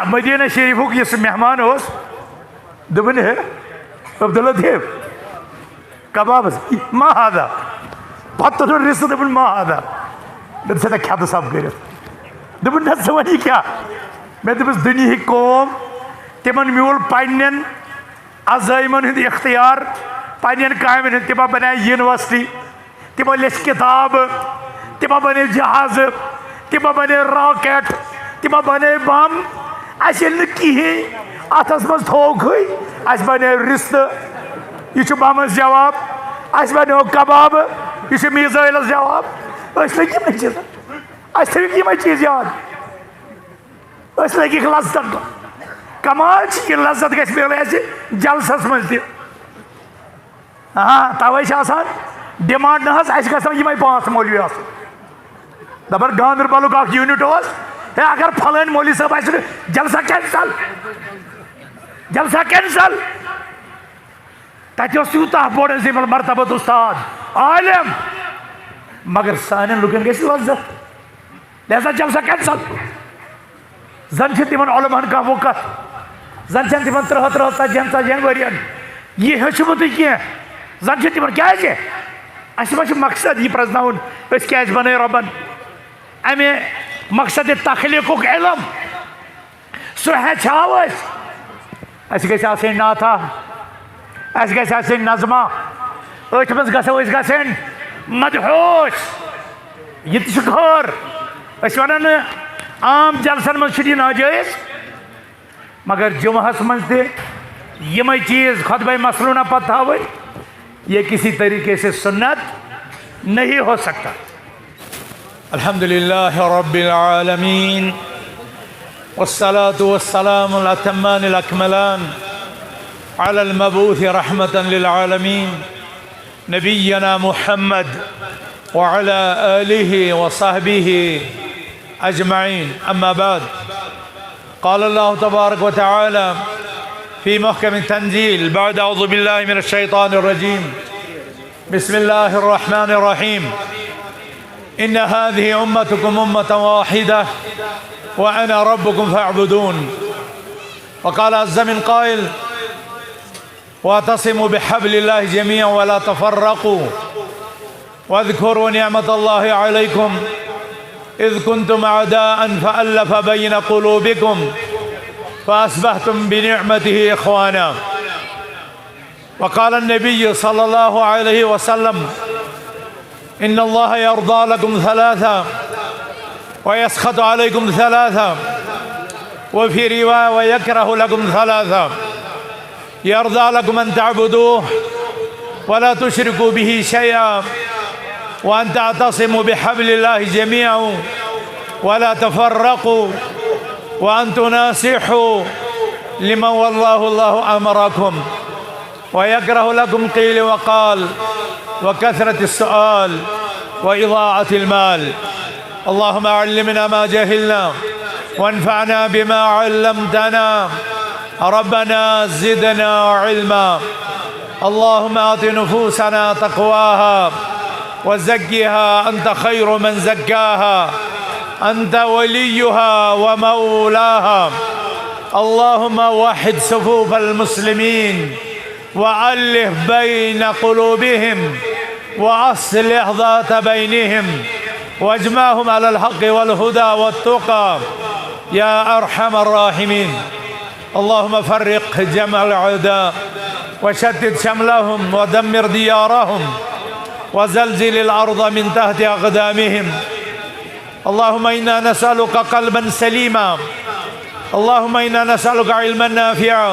Medina शरीफुक yes मेहमान दोपन है अब्दुल लतीफ कबाब माहादा पत रिश्त दोपन माहादा सदा खत सब कर दोपन ना स वन क्या मे दोपस दुनिया कौम तिमन म्यूल पन्न अजाइमन हंद इख्तियार पन्न कामन तिमो बना यूनिवर्सिटी तिमो लिख किताब तिमो बने जहाज तिमो बने रॉकेट तिमो बने बम अस कहें अतस मज थोखै अस बने रिश्त यह बम जवाब अस बनो कबाब यह मीज़ाइल जवाब लग यम चीज अस थी यम चीज याद लग लज्जत कमाल यह लज्जत गस मिल जलसस मज हाँ तवे डिमांड ना गम 5 मौलवी दपर गांदरबल यूनिट है अगर फलान मौलवी साहब जलसा कैंसल तूता बोड़ मरतबत उस्ताद आलिम मगर सान लुकन गई लज्जत लिहाजा जलसा कैंसल जन तिमन उलमान कह वो कत जन तिमन 30 वरियन यह हेचमुत कह जन तिमन क्या मकसद यह प्रजन क्या बन रबन अमे मकसद तखलीकुक इलम सह हेचाव नाथा गि नज़मा अथ मज गन मदहोश यह घर वन आम जलसन मज नाजायज मगर जुमहस मज तम चीज़ खुतबा मसलूना पत थाव ये किसी तरीके से सुन्नत नहीं हो सकता। अल्हम्दुलिल्लाह रब्बिल आलमीन वस्सलातु वस्सलामु अला अतम्मानिल अकमलान अलल मबूथ रहमतन लिल आलमीन नबियना मुहम्मद व अला आलिहि व सहबिहि अजमईन अम्मा बाद क़ाल अल्लाहु तबारक व तआला फ़ी मुहकम तंज़ील बाद अऊज़ु बिल्लाहि मिनश शैतानिर रजीम बिस्मिल्लाहिर रहमानिर रहीम इन हाज़िहि उम्मतुकुम उम्मतन वाहिदा व अना रब्बुकुम फ़अबुदून वक़ाल अज़्ज़ मिन क़ाइल वातसिमू बिहब्लिल्लाहि जमीअन वला तफ़र्रक़ू वज़्कुरू निअमतल्लाहि अलैकुम इज़ कुंतुम अअदाअन फ़अल्लफ़ बैन क़ुलूबिकुम फ़अस्बहतुम बिनिअमतिहि इख़वाना वक़ाल अन्नबी सल्लल्लाहु अलैहि वसल्लम इन्नल्लाह यर्ज़ा लकुम सलासा व यसख़तु अलैकुम सलासा व फ़ी रिवाया व यकरहु लकुम सलासा यर्ज़ा लकुम अन तअबुदूह व ला तुश्रिकू बिही शैआ व अन तअतसिमू बिहब्लिल्लाहि जमीअन व ला तफ़र्रक़ू व अन तुनासिहू लिमन वल्लाहु अल्लाहु अमरकुम व यकरहु लकुम क़ील व क़ाल व कसरत अस्सुआल व इज़ाअत अलमाल अल्लाहुम्मा अल्लिमना मा जहिलना वन्फ़अना बिमा अल्लमतना रब्बना ज़िदना इल्मा अल्लाहुम्मा आति नुफूसना तक़वाहा व ज़क्किहा अंत खैरु मन ज़क्काहा अंत वलियुहा व मौलाहा अल्लाहुम्मा वहिद सुफूफ़ल मुस्लिमीन व अल्लिफ़ बैन क़ुलूबिहिम व अस्लिह ज़ात बैनिहिम वजमाहुम अलल हक़्क़ि वल हुदा वत्तुक़ा या अरहमर राहिमीन अल्लाहुम्मा फ़र्रिक़ जमअल अअदा व शत्तित शमलहुम व दम्मिर दियारहुम व ज़लज़िलिल अर्ज़ मिन तहति अक़दामिहिम अल्लाहुम्मा इन्ना नसअलुका क़ल्बन सलीमा अल्लाहुम्मा इन्ना नसअलुका इल्मन नाफ़िअ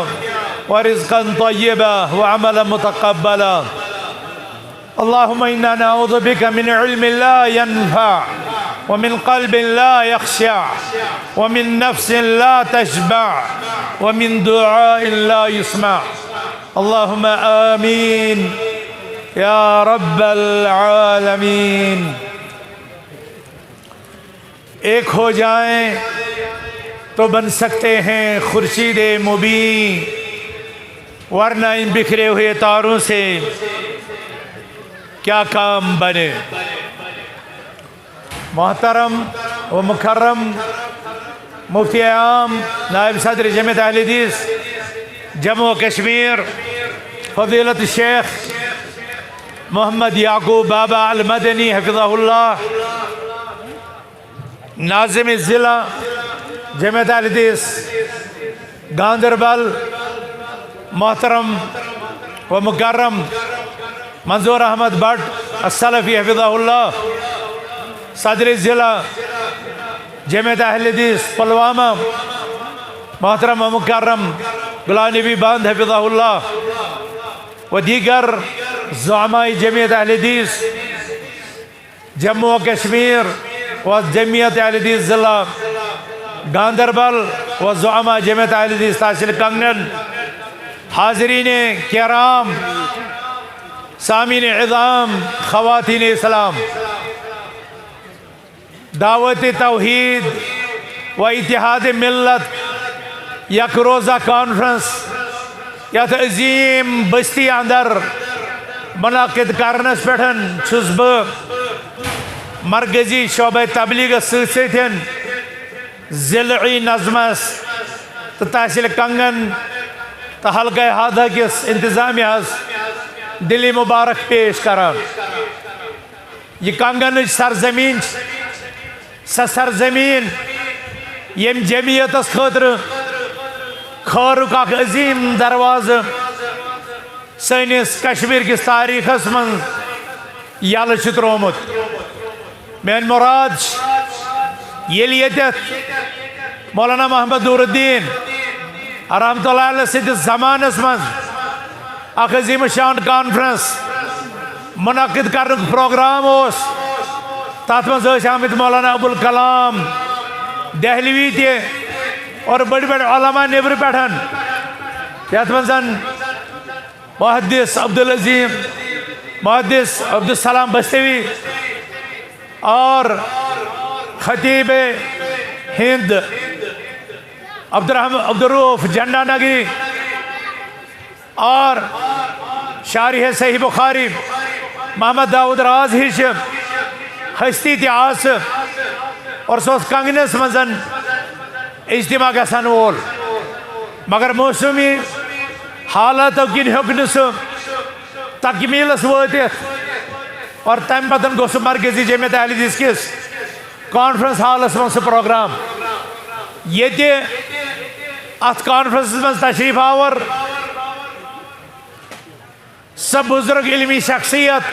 व रिज़्क़न तय्यबा व अमलन मुतक़ब्बला अल्लाहुम्मा इन्ना नऊज़ु बिका मिन इल्मिन ला यनफ़अ व मिन क़ल्बिन ला यख़शअ व मिन नफ़्सिन ला तशबअ व मिन दुआइन ला युस्मअ अल्लाहुम्मा आमीन या रब्बल आलमीन। एक हो जाएं तो बन सकते हैं खुर्शीद मुबीन, वरना इन बिखरे हुए तारों से क्या काम बने। मोहतरम व मुकर्रम मुफ्ती आम नायब सदर जमीयत अहले हदीस जम्मू कश्मीर फजीलत शेख मोहम्मद याकूब बाबा अल मदनी हफिज़हुल्लाह, नाज़िम ज़िला जमीयत अहले हदीस गांदरबल मोहतरम व मुकर्रम मंजूर अहमद भट्ट अस्सलफ़ी हफिज़हुल्लाह, सदर ज़िला जमीयत अहले हदीस पुलवामा मोहतरम व मुकर्रम गुलाम नबी बंद हफिज़हुल्लाह व दीगर ज़ुअमाए जमीयत अहले हदीस जम्मू व कश्मीर व जमीयत अहले हदीस ज़िला गांदरबल व ज़ुअमा जमीयत अहले हदीस तहसील कंगन, हाज़रीन किराम, सामीन इज़ाम, ख़वातीन इस्लाम, दावत तौहीद व इत्तिहाद मिल्लत यक रोज़ा कॉन्फ्रेंस यथ अजीम बस्ती अंदर मुनाकिद करनस पेठन छुस बह मरकजी शोबे तबलीग सतन ज़िलई नज़मस तो तहसील कंगन तो हल्का हादा किस इंतजामिया दिली मुबारक पेश करान। यह कंगन सरजमीन सरजमीन यम जमीयत खतर खैरुक अजीम दरवाज़ सनिस कश्मीर किस तारीखस मन यल त्रोमुत। मेन मुराद ये मौलाना मोहम्मद नूरुद्दीन रहमतुल्लाह अलैह सदिस ज़मानस मं अजीम शान कॉन्फ्रेंस मुनक़िद कर प्रोग्राम तथ मज आमित मौलाना अबुल कलाम दहलवी ते और बड़ी बड़ी उलमा नेबर पेठन यथ मं मुहद्दिस अब्दुल अजीम मुहद्दिस अब्दुल सलाम बस्तवी और खतीब हिंद अब्दुर्रऊफ झंडा नगरी और शारिह सही बुखारी मोहम्मद दाऊद राज हिश हस्ती तस और सो कंगनस मजन इज्तिमा गसन वोल मगर मौसमी हालात किन हेक सह तकमीलस वतित और तम पतन गो मरकजी जमीयत अहले हदीस किस कॉन्फ्रेंस हॉलस मं प्रोग्राम ये अत कॉन्फ्रेंस मं तशरीफ आवर सब बुजुर्ग इल्मी शख्सियत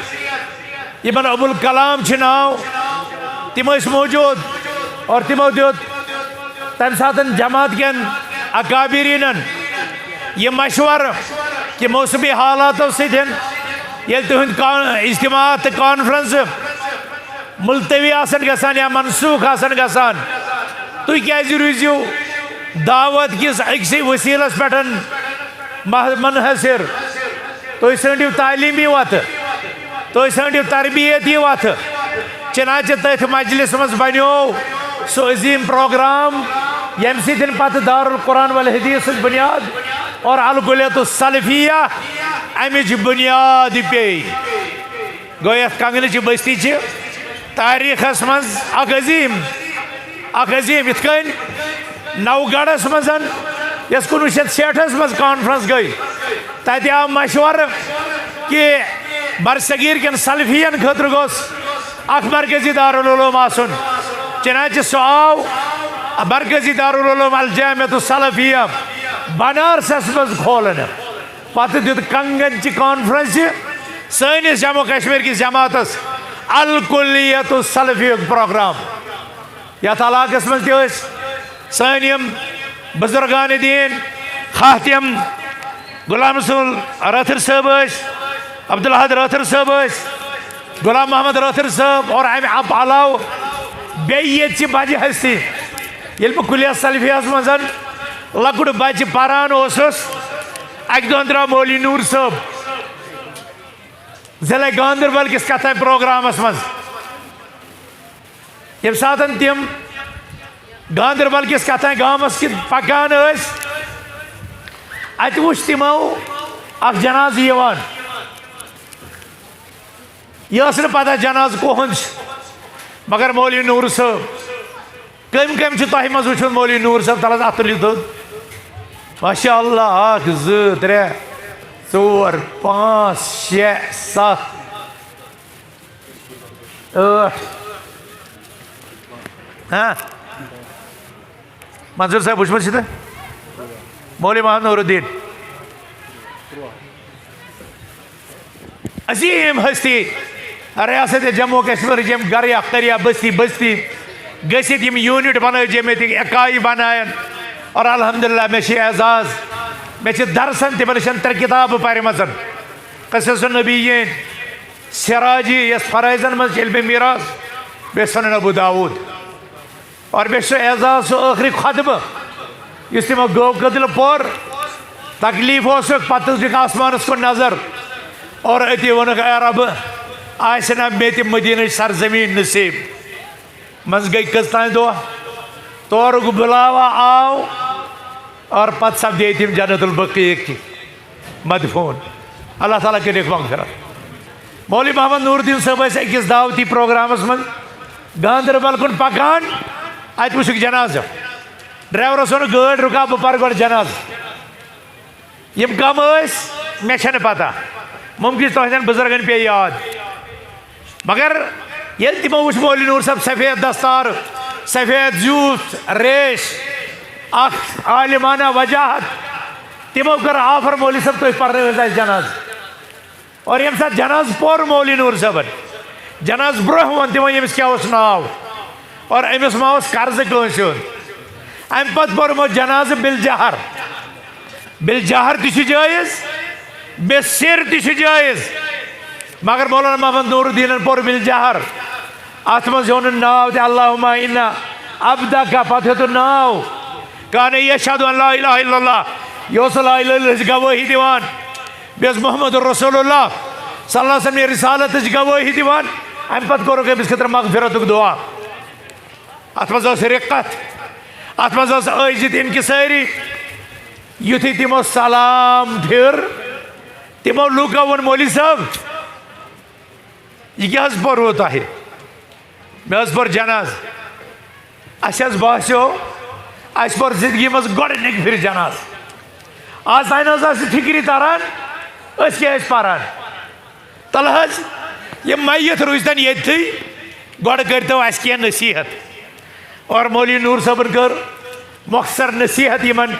यमन अबुल कलाम नाव तम मौजूद और तमो दुत तम सात जमात कन अकाबिरीन यह मशवर कि मौसमी हालातों सतन तुंद इज्तिमा तो कॉन्फ्रेंस मुलतवी गसान या मनसूख गसान तुम क्या रूजू दावत किस अक्स वसीलस पे मनहसर तुम सँटिव तालीमी वत तुम सँटिव तरबियती वत चनाचे तथ मजलिस मज बनो सो अजीम प्रोग्राम यम सत पत दारुल कुरान वल हदीस बुनियाद और अलकुलियत सलफिया अमिच बुनियाद पे गो ये कंगन बस्ती तारीखस मज अजीम इत नवगढ़स मज यस 1960 मज कॉन्फ्रेंस गई तत आव मशवर कि बरसगीर कन सलफियन खतर गोस मरकजी दारुल उलूम आसन चनाचे सो आव मरकजी दारुल उलूम अल जामियत सलफिया बनारसस मज खोलन पत दुत कंगन कॉन्फ्रेंस सनिस जम्मू कश्मीर की जमात अल कुल्लियत सलफी प्रोग्राम यथ इलाकस मज सम बुजुर्गान दीन खातिम गुलाम रसूल रथर साहब अब्दुल अहद रथर साहब गुलाम मोहम्मद रथर साहब और अम अलाव बे बज हस्ती ये बह कुलिया सलफियास मज लकुट बच्चे पारान अक दह द्राव मौली नूर साहब जिले गांदरबल किस कथा प्रोग्रामस मज यम सात तम गांदरबल किस कथा गामस कि पकान अत वुच तमो अख जनाज यह पता जनाज कोहन मगर मौली नूर साहब कम कम तह मज वो मौलवी नूर साहब तल अतुल माशा अल्लाह 1 2 3 4 5 6 7 8 हाँ मंजूर साहब वुचमुत मौलवी मोहम्मद नूरुद्दीन अजीम हस्ती रियासत जम्मू कश्मीर यम गर अख्तरिया बस्ती बस्ती गसित यूनिट बन जमित इकाई बनायन और अल्हम्दुलिल्लाह मे एजाज मे दरसन तमन 3 किताब पर्मजन क़सस नबीयीन सिराजी यस फराइजन मज इल्म मीरास बे सुनन अबू दाऊद और बे एजाज सो आखिरी खतब इस तमो गो कदल पोर तकलीफ पत आसमान को नजर और अति वन रब आसना मे मदीन सरजमीन नसीब मज गई कस्तान दह तौर बुलावा आव और पत सपदे तम जन्नतुल बकी की मदफून अल्लाह ताला कर मगफरत मौलवी मोहम्मद नूरुद्दीन साहब अकिस दावती प्रोग्रामस मज गांदरबल कुन पकान अत वुक जनाज ड्राइवरस वो गाड़ रुका बह पर गो जनाज यम कम मे पता मुमकिन तुहदन बुजुर्गन पे याद मगर ये तमो वो मौलवी नूर साहब सफ़ेद दस्तार सफ़ेद जूत रेश आलिमाना वजाहत तमो कर आफर मौलवी साहब तुम पर जनाज और यम साथ जनाज पोर मौलवी नूर साहब जनाज ब्रोह वन तमो यमिस क्या नाव और अमिस मा कर्ज कंस अम पत पोरमो जनाज बिलजहर जायज़ बेसिर जायज़ मगर मौलाना मोहम्मद नूरुद्दीन पोर बिलजहर अत मज नाव अल्लाहुम्मा इन्ना अब्दका पत नाव कान यशहदु अन ला इलाहा इल्लल्लाह योस ला इलाहा इल्लल्लाह गवाही दिवान बेस मोहम्मद रसूलुल्लाह सल्लल्लाहु अलैहि वसल्लम रिसालत गवाही दिवान अम पत करो अमिस खतर मगफिरत दुआ अत मज रिक्कत अत मज अजित इनकिसारी युथी तमो सलाम फिर तमो लूको वो मौलवी साहब यह क्या पोरो तह मे पोर जनाज अस बासो अस पोर जिंदगी मज गोडनिक फिर जनाज आज तान फिक्री तरान क्या पारान तल ये मैत रूजतन ये गोड करो कह नसीहत और मौलवी नूर साहबन कर मौखसर नसीहत यमन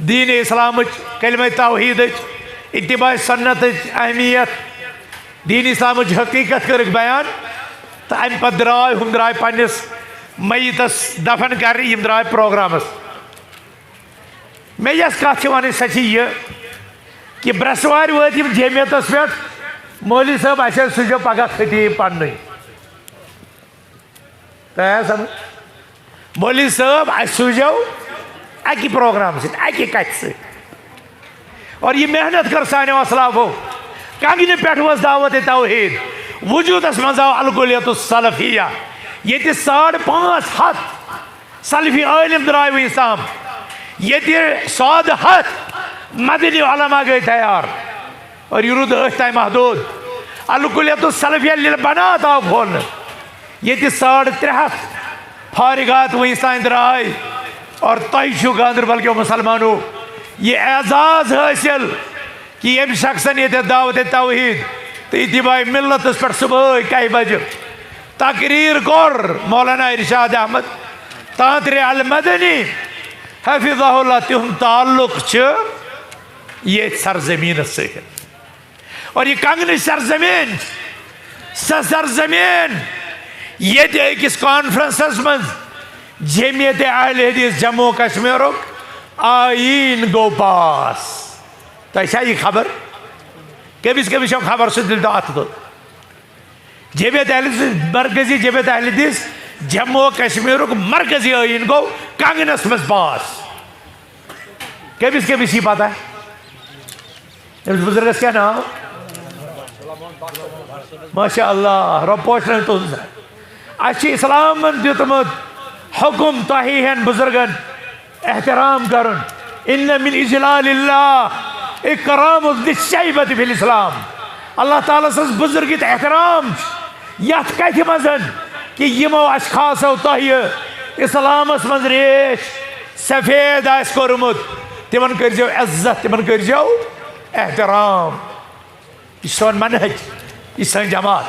दीन इस्लाम कलमा तौहीद इत्तिबा सुन्नत अहमियत दीन इस्लाम हकीकत कर बयान तो अम पे द्राय हम द्राय पन्निस मैतस दफन कर द्राय प्रोग्रामस मे यस कथ वन सह यह कि ब्रसवार वात जमियतस पे मौलवी साहब अस सूझो पगह खतीब पन्न समझ मौलवी साहब अस सूझो अकि प्रोग्राम अकि कथ और ये मेहनत कर सानो असलाफो कंगन पे दावत तौहीद वजूदस मज आव अलकुलियत सलफिया ये 550 सलफी आलिम द्राय इस्लाम ये 100 मदनी उलमा गई तैयार और यह रुद तय महदूद अलकुलियत सलफिया बनात आव खोल ये 350 फारिगात वहीं तान द्राय और तु गांदरबल के मुसलमानों ये एजाज हासिल कि यम शख्सन ये दावत तौहीद तो इत्तिबा मिल्लत पे सुबह 1 बजे तकरीर कोर मौलाना इरशाद अहमद तांतरे अल मदनी हफिज़हुल्लाह तिहुं ताल्लुक ये सरजमीन से और ये कंगन सरजमीन सरजमीन ये अकिस कॉन्फ्रेंसस मज जमियत अहले हदीस जम्मू कश्मीर आईन गो पास तो यह खबर कबिस कबिस खबर सह दिल अत जमियत मरकजी जमियत अहले हदीस जम्मू कश्मीर मरकजी आईन गो कंगनस मज पास कबिस कबिस यह पता है बुजुर्गस क्या नाम माशा अल्लाह रब पोषण तुज अस इस्लाम दितमुत हुकुम तोहन बुजुर्गन एहतराम करन इन्न मिन इजलालिल्लाह इकराम दिशैबत फिल इस्लाम अल्लाह ताला सस बुजुर्गित एहतराम यथ कथ मजन कि यमो अशखासो तोह इस्लामस मज रेश सफेद आस कोरमुत तिमन करजो इज्जत तिमन करजो एहतराम। यह सोन मनहज यह सन जमात।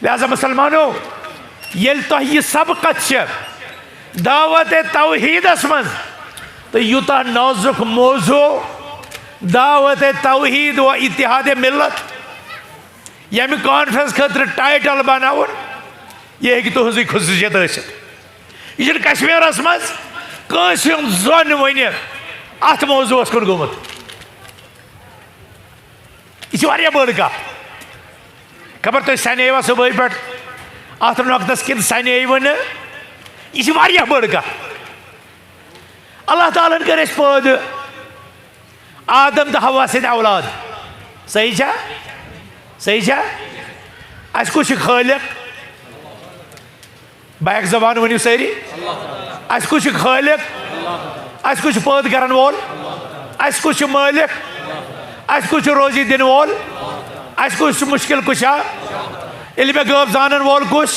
लिहाजा मुसलमानों येल तो यह सबकत दावत तौहीदस मज तो यूता नाजुक मौजू दावत तौहीद व इत्तिहाद मिल्लत यम कॉन्फ्रेंस खतर टाइटल बनावन यह हेकि तुहंज खुसूसियत ٲसित। यह कश्मीरस मज कंस जोन वन अत मौजूस कुन गोमुत। यह बड़ कथ खबर तुम सनेवा सुबह पे अत नकदस किन सने वन यह बड़ कथ। अल्लाह ताला कर पैद आदम तो हवा सद औलाद सही सही अस कुछ खालिक बैक जबान वनु सारी अस कुछ खालिक अस कुछ पैद करन वोल अस कुछ मालिक अस कुछ रोजी दिन वोल अस कुछ मुश्किल कुशा इल्म गैब जानन वोल कुछ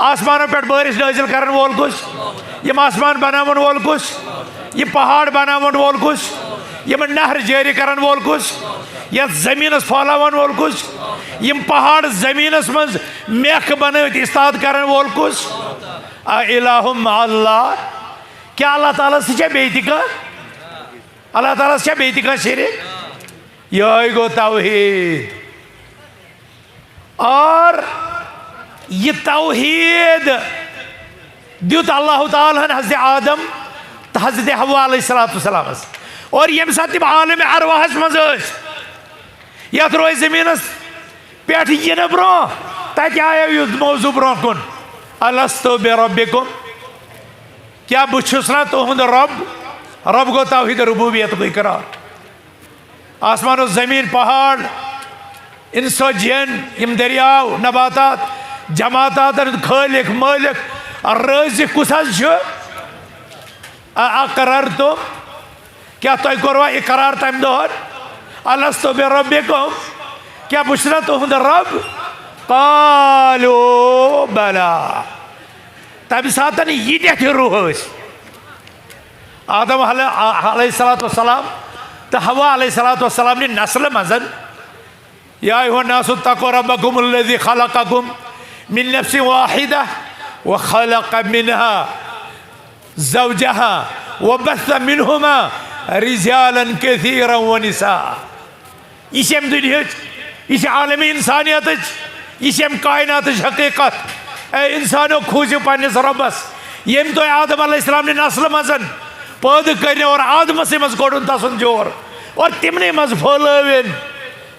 आसमानों पे बारिश नाजिल करन वोल कुछ यम आसमान बनावन वोल कुछ यह पहाड़ बनावन वोल कुछ यम नहर जारी करन वोल कुछ यह जमीनस फहलावन वोल कुछ यम पहाड़ जमीनस मज मेख बनवित इस्ताद करन वोल कुछ इलाहुम अल्लाह। क्या अल्लाह ताला से बेती का अल्लाह ताला से बेती का शिरिक यही गो तौहीद। और ये तौहीद दुत अल्लाह ताला हज़रत आदम तो हज़रत हव्वा अलैहिस्सलाम और यम साथ तम आलम अरवाहस मज यथ रोज जमीनस पे यह ब्रो तत आयो यह मौजू ब्रो कुन अलस्तु बिरब्बिकुम क्या बुछुस ना तुहद रब रब गो तौहीद रुबूबियत को इकरार। आसमान जमीन पहाड़ इंसो जिन यम दरियाव नबातात जमातात खालिक मालिक राजिक कुस अकरार तो क्या तुम कोरवा इकरार तम दहन अलस्तु बिरब्बिकुम क्या बुशरा तुहद रब कालू बला तम सात यह रूह आदम अलैहिस्सलाम तो हव्वा अलैहिस्सलाम ने नस्ल मजन या अय्युहन्नासु तक़ू रब्बकुम अल्लज़ी खलक़कुम मिन नफ्सिन वाहिदा व खलक़ मिनहा ज़ौजहा व बस्स मिनहुमा रिजालन कसीरन व निसा। यह दुनिया यह आलम इंसानियत यह कायनात हकीकत इंसानो खूजो पन्निस रब्बस यम तो आदम अलैहिस्सलाम ने नस्ल मजन पैद कर और आदम से मज कोड़ तसन जोर और तिमने मज फैलविन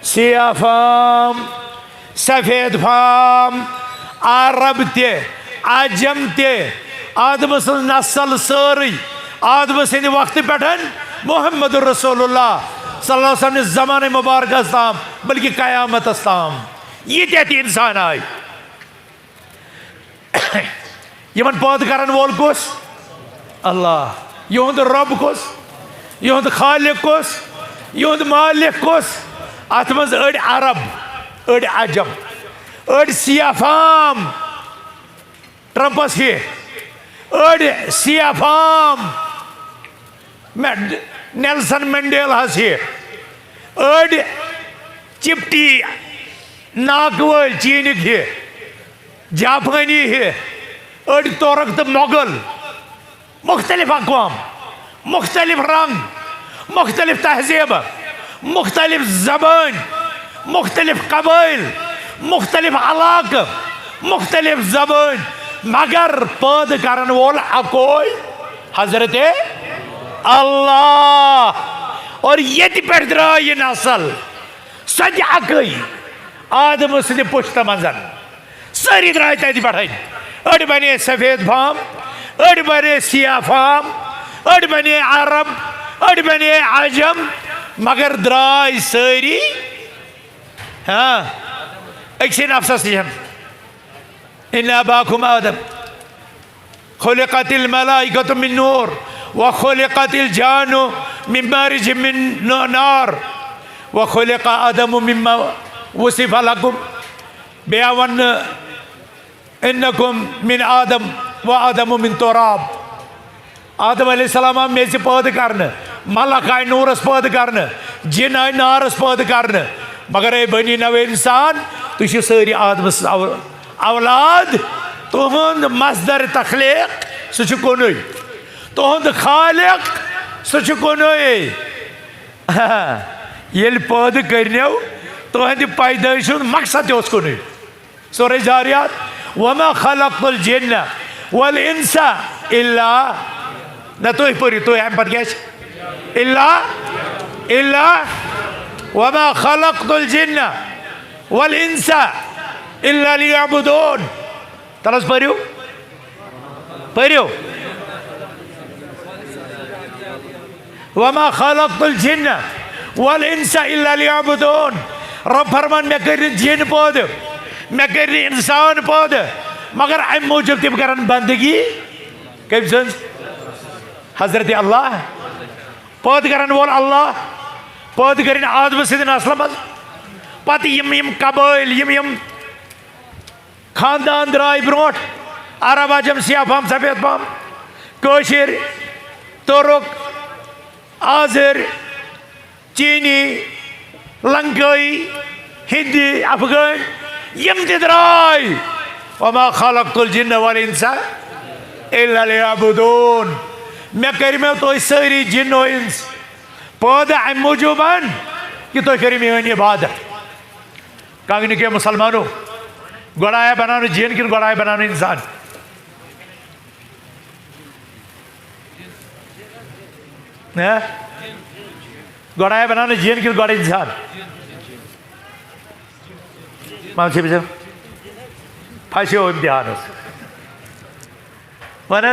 सिया फाम सफेद फाम अरब ते अजम ते आदम सं नस्ल सारी आदम सद वक्त पे मोहम्मद रसूलुल्लाह सल्लल्लाहु अलैहि वसल्लम ज़माने मुबारक ताम बल्कि क़यामत ताम ये इंसान आय यमन पैद करन वोल कुस अल्लाह युद रब कुस युद खालिक कुस युद मालिक कुस अत मज अड़ अरब अड़ अजम अड़ सियाफाम ट्रम्पस हे अड़ सियाफाम नेल्सन मंडेला हे अड़ चिपटी नाक वल चीनिक हे जापानी हे अड़ तुर्क तो मोगल मुख्तलिफ अक़वाम मुख्तलिफ रंग मुख्तलिफ तहजीब मुख्तलिफ ज़बान मुख्तलिफ कबाइल मुख्तलिफ इलाक़ मुख्तलिफ ज़बान मगर पैद करन वोल अकोई हजरत अल्लाह। और ये पे द्राय यह नस्ल सद अकई आदम सद पुश्त मजन सारी द्राय तथ पे अड़ बने सफेद फाम अड़ बने सिया फाम अड़ बने अरब अड़ बने अजम मगर द्राय सारी हाँ अक्से नफ्सस निहन इन्ना अबाकुम आदम खुलिक़तिल मलाइकतु मिन नूर व खुलिक़तिल जानु मिन मारिज मिन नार व खुलिक़ आदमु मिम्मा वसिफ़ लकुम बेअवन इन्नकुम मिन आदम वो आदम मिन तुराब आदम अलैहिस्सलाम मे पैदा करने मलक आय नूरस पैदा करने जिन आय नारस पैदा करने मगर ए बनी नव इंसान तुम सारी आदम औलाद तुहद मसदर तखलीक सह कुन तुहद खालिक सह कुन ये पैदा करनो तुहद पैदाइश मकसद कुन सूरह जारियात वमा खलक़तुल जिन्न वल इंसा इल्ला ना तुम पढ़ो तुम अम पे इल्ला इल्ला वमा खलक़तुल जिन्न वल इंसा इल्ला लियअबुदून तलस पढ़ो पढ़ो वमा खलक़तुल जिन्न वल इंसा इल्ला लियअबुदून रब फरमान मे कर जिन पैदा मे कर इंसान पैदा मगर अम मूजूब तम कर बंदगी कम सज हजरत अल्लाह पैदा कर वोल अल्लाह पैदा कर आदम सद नस्ल मज पत यम कबाइल यम खानदान द्राय ब्रोट अरब अजम सिया पम सफेद पम कशिर तुर्क आजर चीनी लंकाई हिंदी अफगान यम द्राय वमा खलक़तुल जिन्न वल इंसा इल्ला लियअबुदून मे कर तो सारी जिन्नो इंस पैदा अम मूजूबन कि तुम करो मेरी इबादत कंगन के मुसलमानों गोड़ाया बनाना जिन कि गोड़ाया बनाना इंसान गोड़ाया बनाना जिन कि गोड़ा इंसान मान से फसो इम्तिहान वन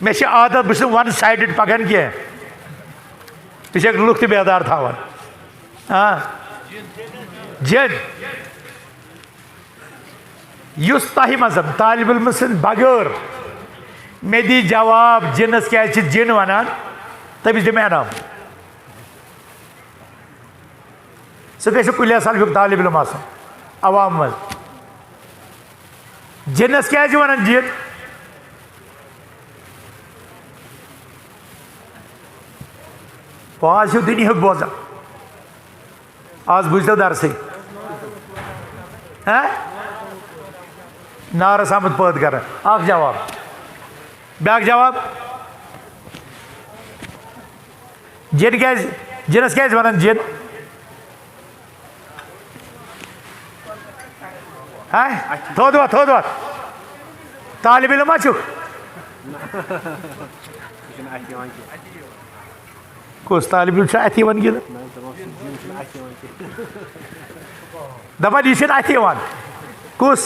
मे आदत बस वन साइडेड पकान कह लुक बेदार थवान हाँ जिन युस तह मज तालिब इल्म सद बगैर मे दी जवाब जिनस क्या जिन वनान तमिस दिम इनाम सह गो कुलिया सलफुक तालिब इल्म अवाम मज जिनस क्या वनान जिन आज दुनिया बोजा आज बुझो दरसे नारस आमद पैदा कर जवाब ब्याक जवाब जिन क्या जिनस क्या वन जिन थोद तालिब इल्म कुस तालिब इल्म अथ गिन दपान यह अथ कुस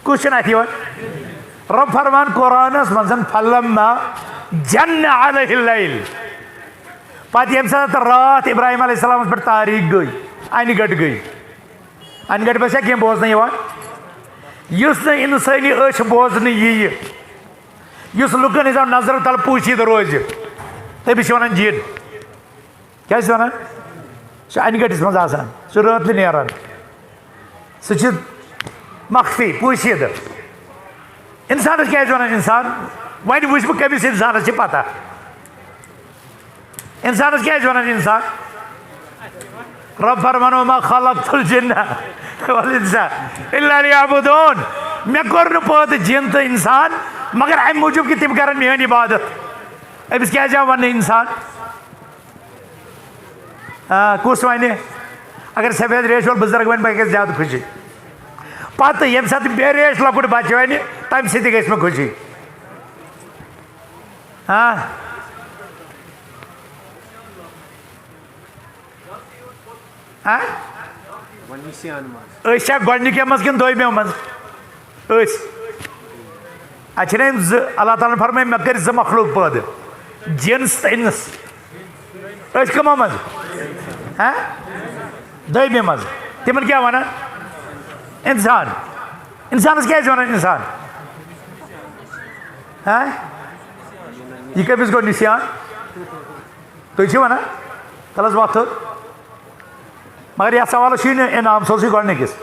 अथ रब फरमान कुरानस मजन फलम्मा जन्न अलैहिल लैल पत यम सात रात इब्राहिम अलैहिस्सलाम पे तारीख गई अन गट गई अन गट पे क्या बोजन युस न इंसानी अश बोजन यी युस लुकन हिसाब नजर तल पूशिद रोज तमिस वन जिन क्या वन सह अन गटिस मज आसान सह रात नेरान सह मख्फी पूशिद इंसान क्या वन इंसान वन वुच बह कमिस इंसान पता इंसान क्या वन इंसान रब फरमान वमा खलक़तुल जिन्न वल इंसा इल्ला लियअबुदून मे कोर न पैदा जिन तो इंसान मगर अम मूजूब कि तम कर मेरी इबादत अमिस क्या वन इंसान कुस वन अगर सफेद रेश वोल बुजुर्ग वन बह ज्यादा खुशी पत यम सात बे रेश लकुट बच्चे वन तम सत गई मे खुशी गोनिक मज कि दोमो मज अच्छा अल्लाह ताला फरमाय मे कर मखलूक पैदा जिन्स तो इंस कमो मज दोमो मज तिमन क्या वन इंसान इंसानस क्या वन इंसान यह कमिस गो निशान तुम वन तलस वथ मगर यह सवाल इनाम सो गोनिकस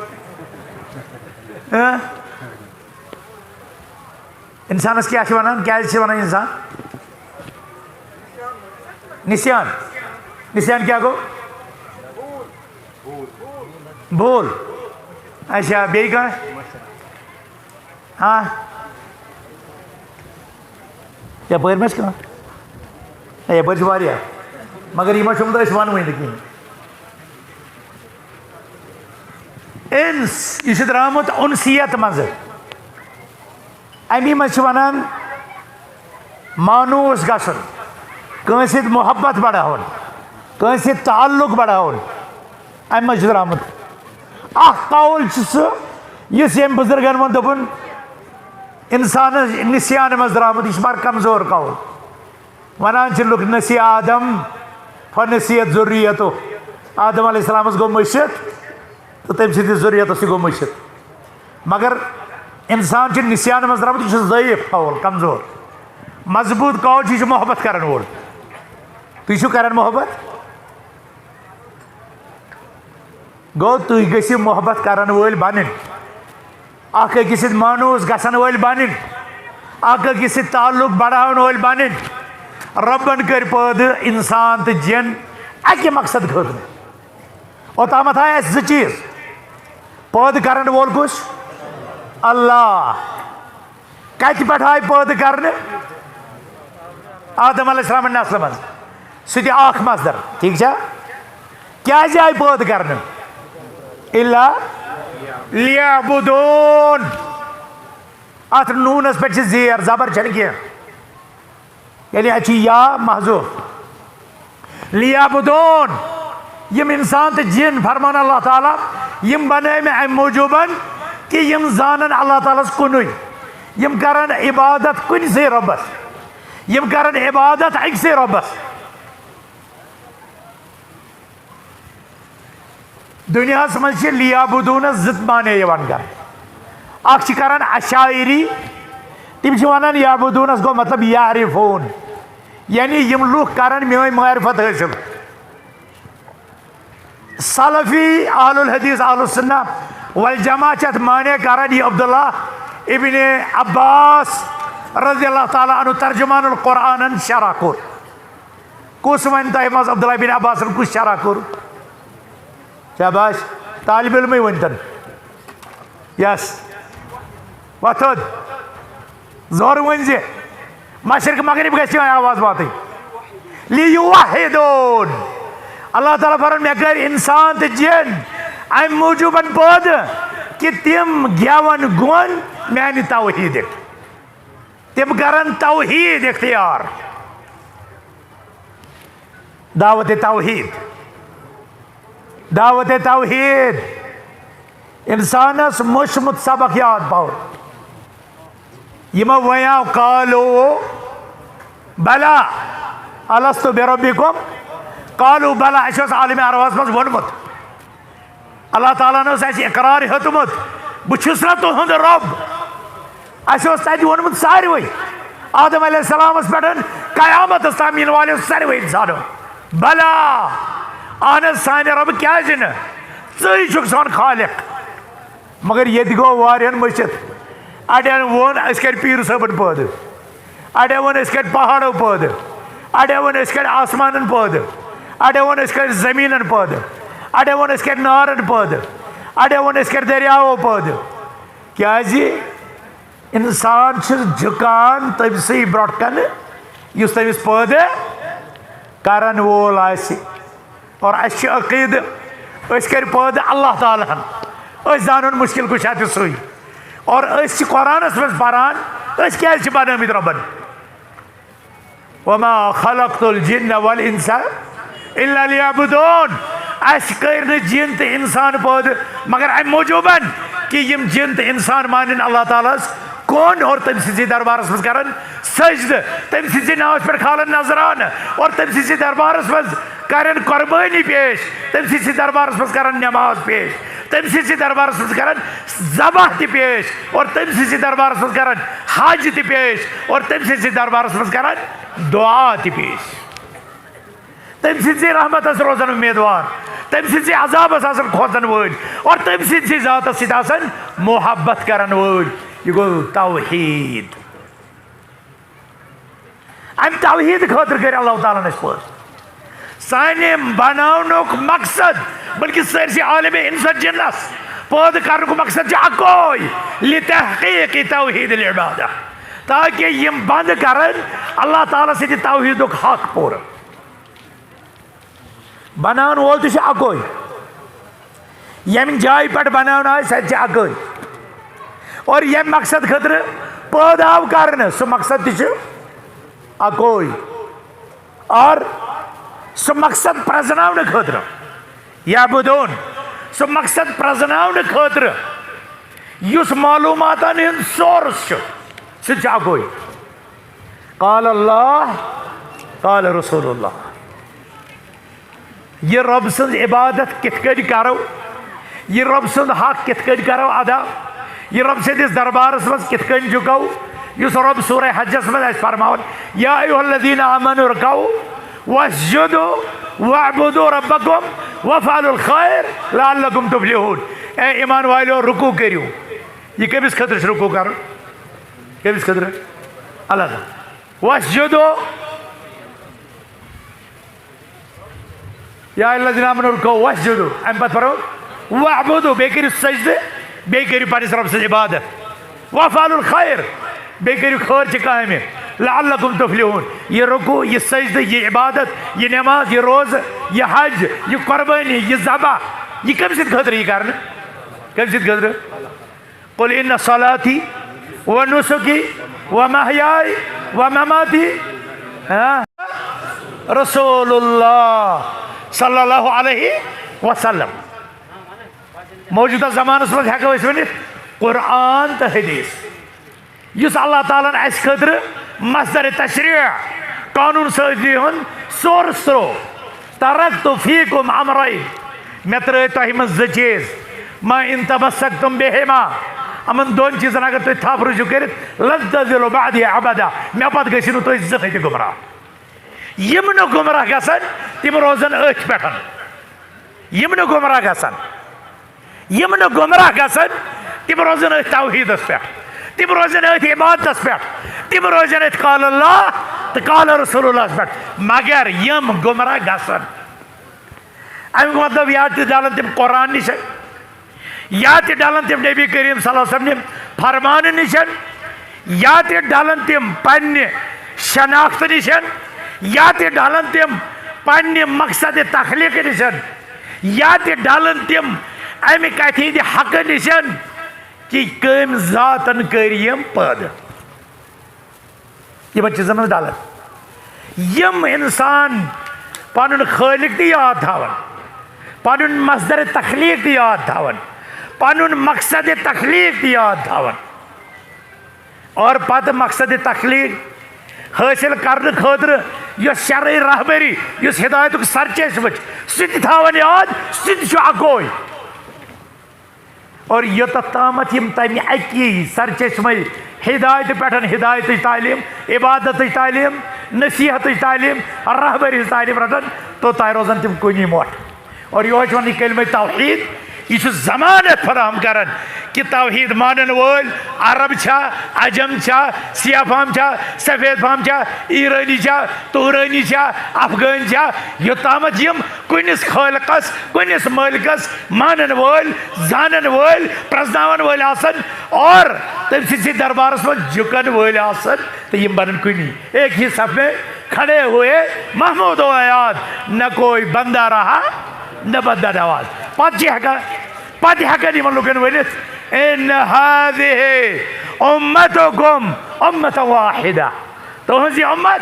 इंसानस क्या वनान क्या इंसान निस्यान निस्यान क्या गो भूल अच्छा बे कह हाँ यपर मे कह यपर मगर यह वन वन कहें इंस यह द्रामुत उनसियत मज अमी मज वनान मानूस गसन कंस मोहब्बत बढ़ावन कंस ताल्लुक बढ़ावन अम मज द्रामुत कौल इस बुजुर्गन वो दोपन इंसान निस्यान मज द्रामुत यह बार कमजोर कौल वनान लुक नसी आदम फनसीयत जुर्रियत आदम अलैहिस्सलाम गो मुशित तो तम जुर्रियत गो मुशित मगर इंसान निस्यान मज द्रामुत यह ज़ईफ कौल कमजोर मजबूत कौल यह मोहब्बत करन वोल तुम कर मोहब्बत गो तुम गो मोहब्बत करन वोल बन अकिस मानूस गसन वोल बन अकिस ताल्लुक बढ़ावन वोल बन रबन कर पैद इंसान तो जिन अक मकसद खुद ओतम आए ज चीज पैद करन वोल कुछ अल्लाह कत पे आय पैद कर आदम अलैहिस्सलाम नस्ल मज सह मजदर ठीक क्या आय पैद कर इल्ला लियाबुदून अत नूनस पे जेर जबर छन कह यानी अच्छी या महजूफ लियाबुदून यम इंसान तो जिन फरमान अल्लाह ताला यम बने में अम मौजूबन कि यम जानन अल्लाह ताला कुन यम करन इबादत कुन से रब्बस यम करन इबादत अक से रब्बस दुनिया मज लियाबुदून जित माने कर अशायरी तम वन याबुदूनस गो मतलब यारिफून यानी यम लूख कर मेन मारिफत हासिल सलफी अहलुल हदीस अहलुल सुन्ना वल जमा माने कर अब्दुल्ला इब्ने अब्बास रज़ियल्लाहु ताला अन्हु तर्जुमानुल कुरान शरह कोर कुस वन तह मज अब्दुल्ला इब्ने अब्बास कुस शरह कोर शाबाश तालिब इल्म वन यस वथद जोर वन मशरक मगरिब गई आवाज वात लियुवाहिदून अल्लाह ताला फरमान मे कर इंसान तो जिन अम मौजूबन पैद कि तिम गेवन गुन मैंने तौहीद तिम करन तौहीद इख्तियार दावत तौहीद इंसानस मुशमुत सबक याद पाओ यमो वयाव कालो बला अलस्तु बिरब्बिकुम कालू बला आलिम अरवास मज वोनमुत अल्लाह ताला ने इकरार हेतुमुत बहुस ना तुहद रब तत वोनमुत सारवे आदम अलैहिस्सलाम पे कयामत ताम इन वाले सारवे इंसानों बला अहन सान रब क्या ज़ुक सान खालिक मगर ये गो वारियन मशित अड़न वोन कर पीर सबन पैद अड़े वोन कर पहाड़ों पैद अड़े वोन कर आसमान पैद अड़े वोन कर जमीन पैद अड़े वोन कर नारन पैद अड़े वोन कर दरियाओ पैद क्या इंसान झुकान तमसी ब्रोट कन इस तमिस पैद करन वोल और अकीद कर पैद अल्लाह ताला जान मुश्किल कुछ सुई और कुरानस मज पारान क्या बनमित रबन वमा खलक़तुल जिन्न वल इंसा इल्ला लियअबुदून कर जिन तो इंसान पैद मगर अम मौजूबन कि यम जिन तो इंसान मान अल्लाह ताला कौन और तम सी दरबारस मज कर सजद तम सी नाव पे खालन नजरान और तम सी दरबारस मज कर कुर्बानी पेश तम सी दरबारस मज कर नमाज पेश तम सी दरबारस मज कर ज़बह ति पेश और तम सी दरबारस मज कर हज ति पेश और तम सी दरबारस मज कर दुआ ति पेश तम सी रहमत रोजन उम्मीदवार तम सी अजाब खोजन वल और तम सी जात मोहब्बत करन वल यह गो तौहीद अम तौहीद खतर कर अल्लाह ताला ने पद साने बनानुक मकसद बल्कि सरसी आलम इंसान जिन्नस पद कर मकसद अकोई लितहकीक तौहीद इबादा ताकि यम बंद कर अल्लाह ताला से तौहीद हक पूर बनान वोल तो अकोई यम जाय पे बनान आए सह अकोई और यम मकसद खतर पैदाव कर सह मकसद अकोई और सह मकसद प्रजन खतर या बुदोन सह मकसद प्रजन खतर युस मालूमातन हिंद सोर्स सह अकोई काल अल्लाह काल रसूलुल्लाह यह रब सज इबादत कित करो यह रब सद हक कित करो अदा यह रब सदिस दरबारस मज कित झुको युस रब सूरह हज्जस मज फरमावन या अय्युहल्लज़ीना आमनू रकाऊ वस्जुदू वअबुदू रब्बकुम वफ़अलुल खैर लअल्लकुम तुफ्लिहून ए ईमान वालो रुकू करियो यह कमिस खतर रुकू कर कमिस खतर अल्लाह वस्जुदू या अय्युहल्लज़ीना आमनू रकाऊ वस्जुदू अम पत फरमाव वअबुदू बेकरि सजदे बेकरि पनिस रब से इबादत वफ़अलुल खैर बेकरि खैर च काम लअल्लकुम तुफ्लिहून ये रुकू ये सजद ये इबादत ये नमाज ये रोज़ ये हज ये कुर्बानी ये ज़बह ये कम से खतर ये करना कम से खतर कुल इन्ना सलाती व नुसुकी व महयाई व ममाती रसूलुल्लाह सल्लल्लाहु अलैहि वसल्लम मौजूदा ज़मानस मज हेको वन कुरान तो हदीस युस अल्लाह ताला खतर मसदर तशरीअ कानून साजी हुंद सोर्स त्रो तरक्तु फीकुम अमरैन मे त्रै तोह मज ज चीज मा इन तमस्सक्तुम बिहिमा अमन दोन चीजन अगर तुम थप रुजू कर लन तज़िलू बअदी अबदा मे पत गसिनु तुम ज़हन ते गुमराह यम न गुमराह गसन तिम रोजन अथ पे यम न गुमराह गसन यम न गुमराह गसन तिम रोजन अथ तौहीदस पे तिम रोजन अथ इबादतस पे तिम रोजन अथ काल अल्लाह तो काल रसूलुल्लाह पे मगर यम गुमराह गसन अमिक मतलब या डालन तिम कुरान निश या डालन तिम नबी करीम सल्लल्लाहु अलैहि वसल्लम फरमान निश या डालन तिम पन्ने शनाख्त निश या डालन तिम पन्ने मकसद तखलीक निश या डालन तिम अमिक अथीद हक निश कि कम जातन कर यम पैदा यम चीजन डालन यम इंसान पन खालिक तो याद थावन पन मसदर तखलीक तो याद थावन पन मकसद तखलीक तो याद थावन और पत मकसद तखलीक हासिल करने खतर यस शरई रहबरी यस हिदायत सरचश्म सह याद सह अकोई और योत तामत यम तम अकी सरचश्म हिदायत पे हिदायत तालीम इबादत तालीम नसीहत तालीम रहबरी तालीम रटन तो तह रोजन तम कुनी मोट और यह वन कलम तौहीद यह जमानत फराहम कर कि तौहीद मानन वोल अरब छा अजम छा सिया फाम छा सफेद फाम छा ईरानी छा तुरानी छा अफगान छा योतामत यम कुनिस खालिकस कुनिस मालिकस मानन वोल जानन वोल प्रजनावन वोल आसन और तम सी दरबारस में झुकन वोल आसन तो यम बनन कुनी एक ही सफ में खड़े हुए महमूद याद न कोई बंदा रहा न बंदा नवाज पत हेकन यमन लुकन वनित इन हाज़िहि उम्मतुकुम उम्मतन वाहिदा तुहंज उम्मत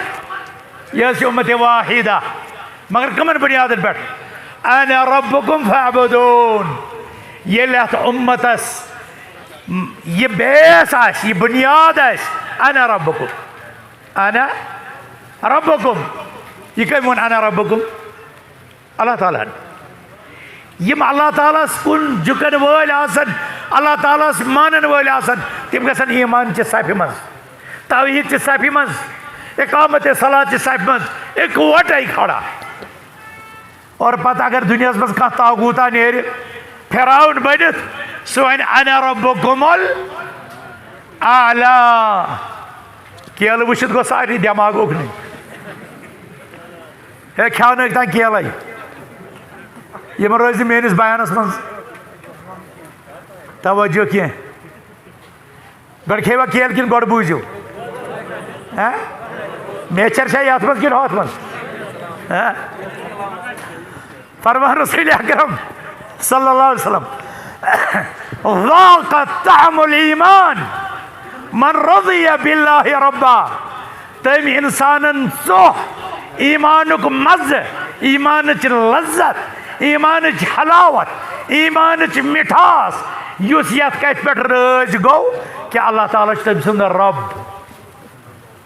यह उम्मत वाहिदा मगर कमन बुनियाद पे अना रब्बुकुम फअबुदून ये लत उम्मतस ये बेस आस ये बुनियाद आस अना रब्बुकुम ये कम वन अना रब्बुकुम अल्लाह ताला यम अल्लाह ताला कुन झुकन वल आसन अल्लाह ताला मानन वल आसन तिम गसन ईमान च सफि मज तौहीद च सफि मज इकामत सलात च सफि मज इकवटे खड़ा और पता अगर दुनिया मज कह तागूता नेर फिरौन बनित सह वन अना रब्बुकुमुल आला केल वुशित गो सारी दिमाग उकन है खान केल यम रोज मेनिस बयानस मज तवज्जो कह गो खेवा केल कि गो बूझो मेचर ये मज कि हथ मज फरमान रसूल अकरम सल्लल्लाहु अलैहि वसल्लम ज़ाक़ तअमुल ईमान मन रज़िया बिल्लाहि रब्बा तम इंसानन चोह ईमानुक मज़ ईमानच लज्जत ईमानच हलावत ईमानच मिठास युस यथ कथ पे राज गो कि अल्लाह ताला तम सुंद रब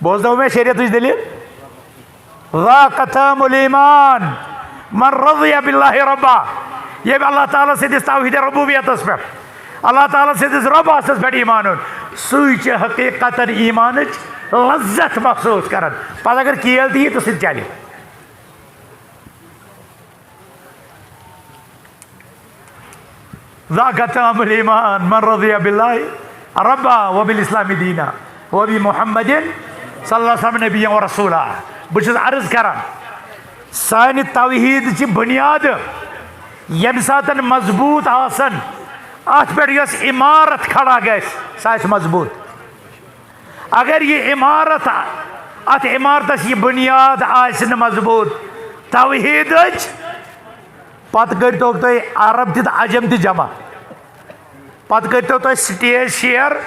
बोझो मे शरीयत दलील ज़ाक़ तअमुल ईमान मन रज़िया बिल्लाहि रब्बा ये अल्लाह ताला सिदिस तौहीद रबूबियतस पे अल्लाह ताला सिदिस रबासस पे ईमान सुच हकीकतन ईमानच लज्जत महसूस कर पता अगर केल दी तो सह चल ज़ाक़ तअमुल ईमान मन रज़िया बिल्लाहि रब्बा व बिल इस्लामि दीना व बि मुहम्मदिन सल्लल्लाहु अलैहि वसल्लम नबिय्यन व रसूला बस अर्ज करान सानि तौहीद की बुनियाद यम सातन मजबूत आसन अत पे इमारत खड़ा गए सह मजबूत अगर ये इमारत अत इमारत ये बुनियाद आसन मजबूत तौहीद पत करो तुम अरब त अजम त जमा पत करो तुम स्टेज शेयर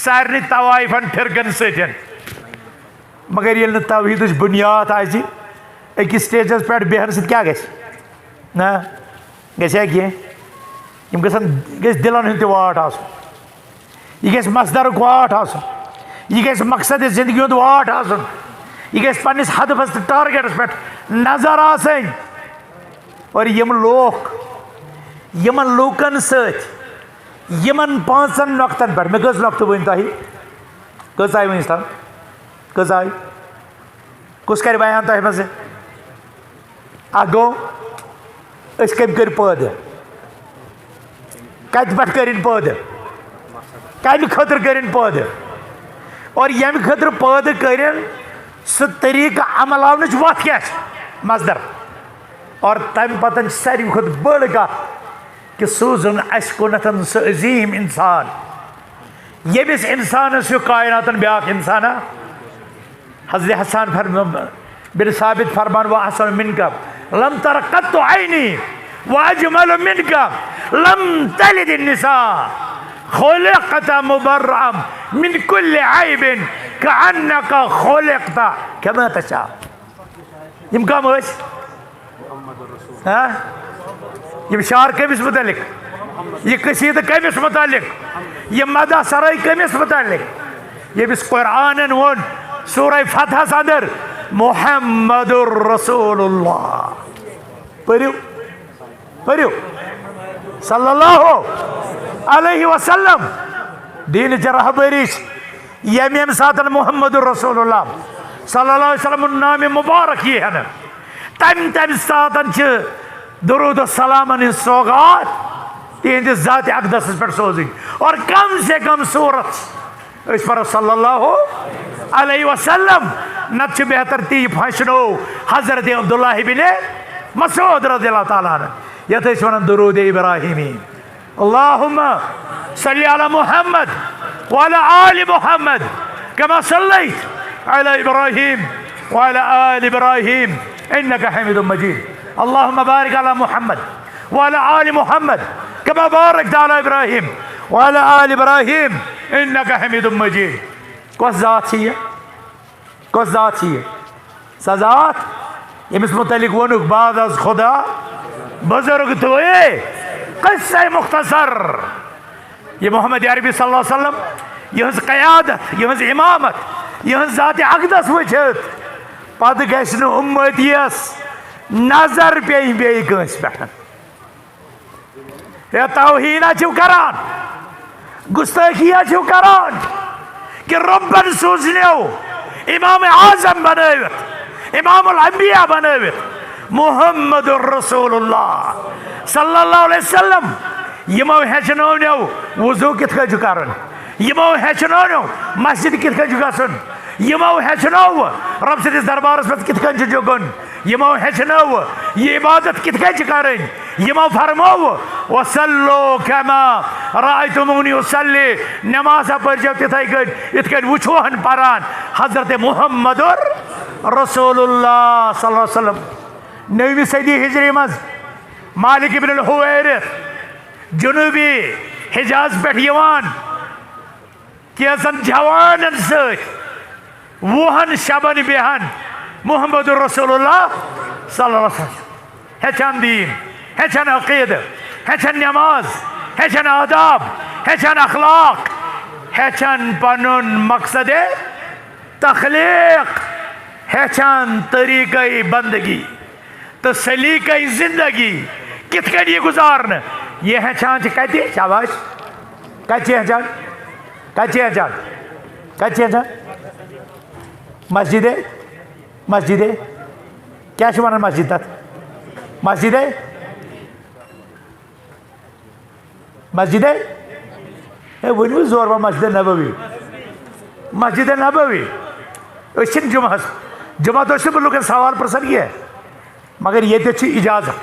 सारे तवाइफन फिरकन सतन मगर ये तौहीद बुनियाद अकिस स्टेजस पे बेहन सत क्या ना गया कह दिलन हूं वाट यह मसदर वाट यह मकसद जिंदगी हूं वाट यह पन्निस हदफस टारगेटस पे नजर आसन और यम लोग यमन लूकन समन पांचन नक्तन पे मे कस नक्त वन तुम कस आई वन तम कस आई कुस कर बयान तुम मज गो कम कर पैद कत पे कर पैद कम खतर कर पैद और यम खतर पैद कर सह तरीक अमलावन वत क्या मजदर और तम पतन सारे खुद बड़ कत कि सूजन अस कुनतन सह अजीम इंसान यमिस इंसानस यु कायनातन ब्याक इंसान हज़रत हसन बिन साबित फरमान व अहसन मिनका लम तर कत्तु ऐनी व अजमल मिनका लम तलिद निसा खुलिक़त मुबर्रअम मिन कुल्लि ऐबिन कअन्नका खुलिक़त कमा तशा यम कम यम शार कमिस मुतलिक यह कसीद कमिस मुतलिक यह मदा सराय कमिस मुतलिक यमिस कुरान वोन सूरह फतहस अंदर मुहम्मदुर रसूलुल्लाह पर्यु सल्लल्लाहु अलैहि वसल्लम दीन च रहबरिश यम सातन मुहम्मदुर रसूलुल्लाह सल्लल्लाहु अलैहि वसल्लम नाम मुबारक ये है तम सातन च दुरूद सलामन सौगात तिहंदिस जात अकदस पे सोज और कम से कम सूरत पर सल्लल्लाहु अलैहि वसल्लम नत बेहतर ती फशनो हजरत अब्दुल्लाह बिन मसूद रज़ियल्लाहु ताला अन्हु यथ वन दुरूद इब्राहिमी अल्लाहुम्मा सल्लि अला मुहम्मद व अला आलि मुहम्मद कमा सल्लैत अला इब्राहिम व अला आलि इब्राहिम इन्नका हमीदुम मजीद अल्लाहुम्मा बारिक अला मुहम्मद व अला आलि मुहम्मद कमा बारकत अला इब्राहिम व अला आलि इब्राहिम इन्नका हमीदुम मजीद कस जात सह जात यमिस मुतलिक वनुक बाद अज खुदा बुजुर्ग तो क़स्सा मुख्तसर ये मोहम्मद अरबी सल्लल्लाहु अलैहि वसल्लम यह क़यादत यह इमामत यह जात अकदस वुचित पत गश उम्मतियस नजर पे कस पे तौहीना करान गुस्ताखिया करान कि रब्बन सोजनो इमाम आजम बनवित इमामुल अंबिया बनवित मुहम्मदुर रसूलुल्लाह सल्लल्लाहु अलैहि वसल्लम यमो हेचनो वुजू कित करन यमो हेचनो मस्जिद कित गसन यमो हेचनो रब सदिस दरबारस पे कित जुगुन यमो हेचनो ये इबादत कित करें यमो फरमो वसल्लो कमा रायतुमुनी उसल्ली नमाज पर्जो तिथे वुचोहन परान हजरत मुहम्मदुर रसूलुल्लाह सल्लल्लाहु अलैहि वसल्लम 9वीं सदी हिजरी मज मालिक इब्न अल हुवैरिथ जुनूबी हिजाज पे कैसन जवान वुहन शबन बेहन मुहम्मद रसूलुल्लाह सल्लल्लाहु अलैहि वसल्लम हेचन दीन हेचन अकीद हेचन नमाज हेचन आदाब हेचन अखलाक हेचन पनुन मकसद तखलीक हेचन तरीक़े बंदगी तो सलीक़े जिंदगी कित ये गुजारन ये हेचन कति शाबाश कति हेचन कति हेचन कति हेचन मस्जिद मस्जिद क्या वन मस्जिद तथ मस्जिद मस्जिद वन जोर मस्जिद नबवी मस्जिद नबवी जुमा जुमा तो लुकन सवाल प्रसन किया मगर ये इजाजत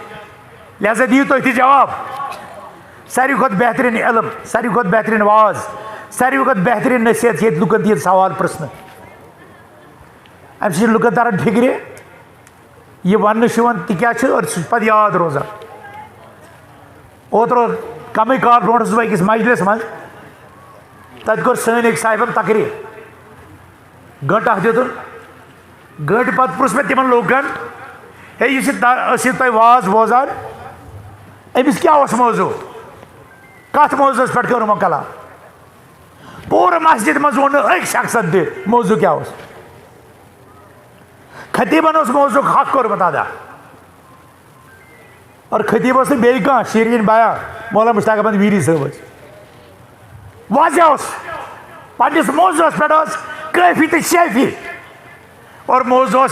लिहाजा दियो तो जवाब सारी खुद बेहतरीन इलम सारी खुद बेहतरीन वाज सारी खुद बेहतरीन नसीहत ये लुकन दिए सवाल प्रश्न अम लुकन तरन फिक्र यह वन क्या पे याद रोजान ओत्रो कम काल ब्रो बह अकिस मजलिस मज तत कोर सन एक साहिबन तकरीर गंट दुन गंट पत पुरुष मे तिमन लूकन हे यह तुम वाज बोजान अमिस क्या मौजू कत मौजूस पे कर कला पूरे मस्जिद मज वो अक शख्सन त मौजू क्या खतीबन मौजू हक कोर्मत अदा और खतीब बे कह शीरीन बया मौला मुश्ताक अहमद वीरी साहब वजह पन्निस मौजूस पे काफी तो शफी और मौजू